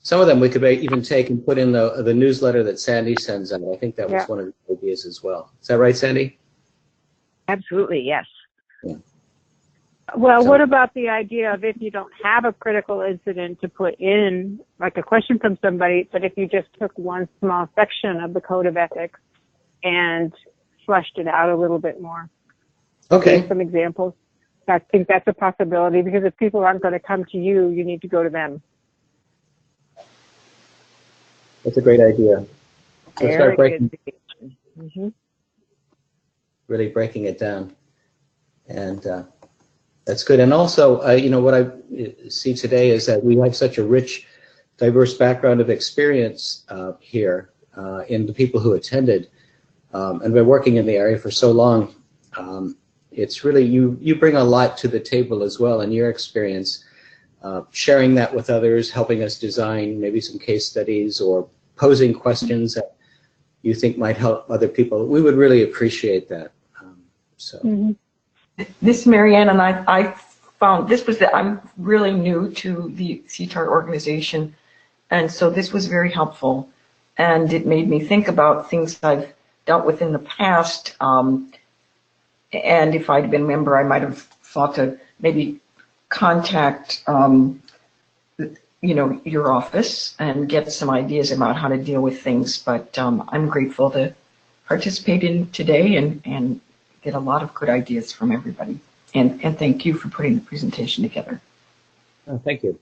some of them we could even take and put in the newsletter that Sandy sends out. I think that was one of the ideas as well. Is that right, Sandy? Absolutely, yes. Yeah. Well, what about the idea of if you don't have a critical incident to put in, like a question from somebody, but if you just took one small section of the code of ethics and fleshed it out a little bit more? Okay. Some examples. I think that's a possibility, because if people aren't going to come to you, you need to go to them. That's a great idea. So start breaking, really breaking it down, and that's good. And also, you know, what I see today is that we have such a rich, diverse background of experience here in the people who attended, and been working in the area for so long. It's really, you bring a lot to the table as well in your experience, sharing that with others, helping us design maybe some case studies or posing questions that you think might help other people. We would really appreciate that. This, Marianne, and I found this was I'm really new to the SIETAR organization, and so this was very helpful, and it made me think about things I've dealt with in the past. And if I'd been a member, I might have thought to maybe contact, you know, your office and get some ideas about how to deal with things. But I'm grateful to participate in today and get a lot of good ideas from everybody. And thank you for putting the presentation together. Oh, thank you.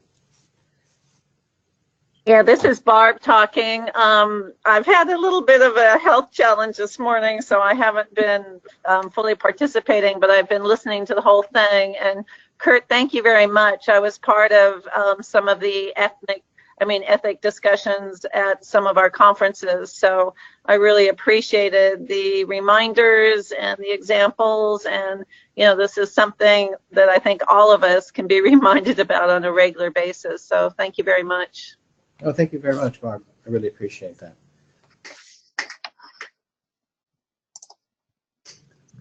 Yeah, this is Barb talking. I've had a little bit of a health challenge this morning, so I haven't been fully participating, but I've been listening to the whole thing. And Kurt, thank you very much. I was part of some of the ethic discussions at some of our conferences, so I really appreciated the reminders and the examples. And you know, this is something that I think all of us can be reminded about on a regular basis. So thank you very much. Oh, thank you very much, Barb. I really appreciate that.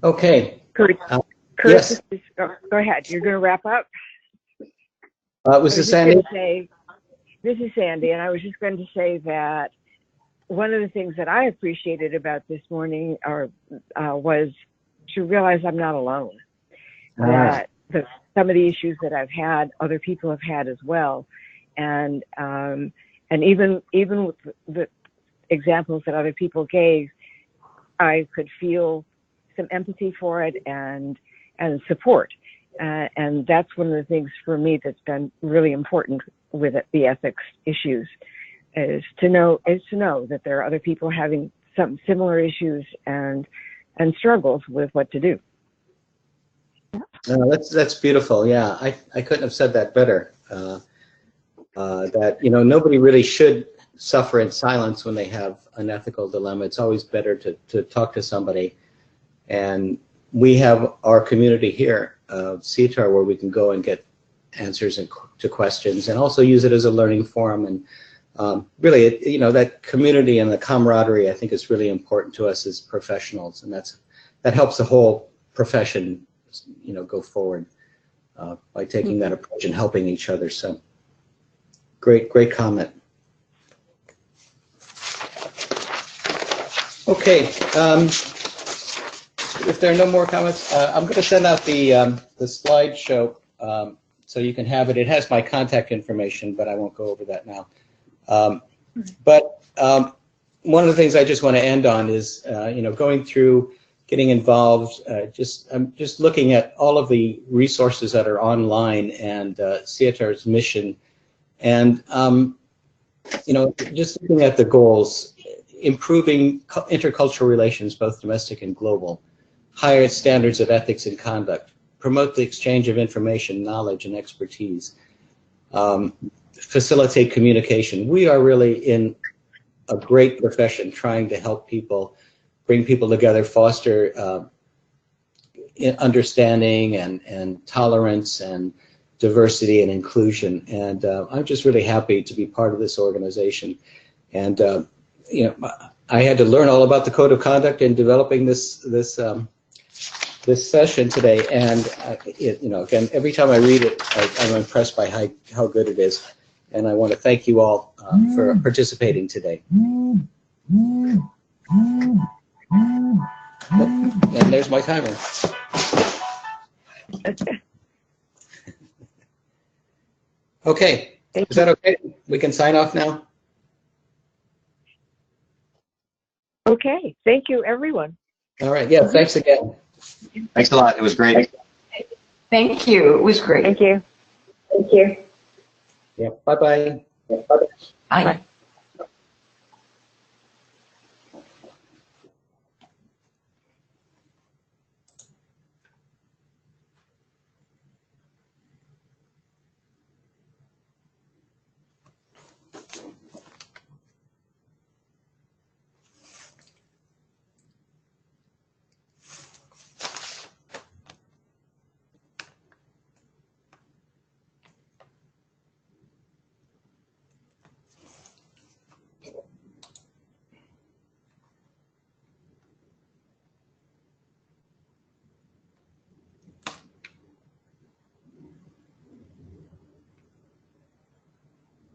Okay. Kurt, yes. Go ahead. You're going to wrap up? Was this Sandy? This is Sandy, and I was just going to say that one of the things that I appreciated about this morning was to realize I'm not alone. That some of the issues that I've had, other people have had as well, and even with the examples that other people gave, I could feel some empathy for it and support. And that's one of the things for me that's been really important with the ethics issues, is to know that there are other people having some similar issues and struggles with what to do. No, that's beautiful. Yeah, I couldn't have said that better. That, you know, nobody really should suffer in silence when they have an ethical dilemma. It's always better to talk to somebody. And we have our community here, SIETAR, where we can go and get answers to questions, and also use it as a learning forum. And really, you know, that community and the camaraderie, I think, is really important to us as professionals, and that helps the whole profession, you know, go forward by taking that approach and helping each other. So. Great comment. Okay, if there are no more comments, I'm going to send out the slideshow so you can have it. It has my contact information, but I won't go over that now. But one of the things I just want to end on is, you know, going through, getting involved. I'm just looking at all of the resources that are online and SIETAR's mission. And, you know, just looking at the goals, improving intercultural relations, both domestic and global, higher standards of ethics and conduct, promote the exchange of information, knowledge, and expertise, facilitate communication. We are really in a great profession trying to help people, bring people together, foster understanding and tolerance and diversity and inclusion, and I'm just really happy to be part of this organization. And you know, I had to learn all about the code of conduct in developing this this session today, and again, every time I read it, I'm impressed by how good it is, and I want to thank you all for participating today. And there's my timer. Okay, is that okay? We can sign off now? Okay, thank you, everyone. All right, yeah, thanks again. Thanks a lot. It was great. Thank you. It was great. Thank you. Yeah, bye-bye. Bye.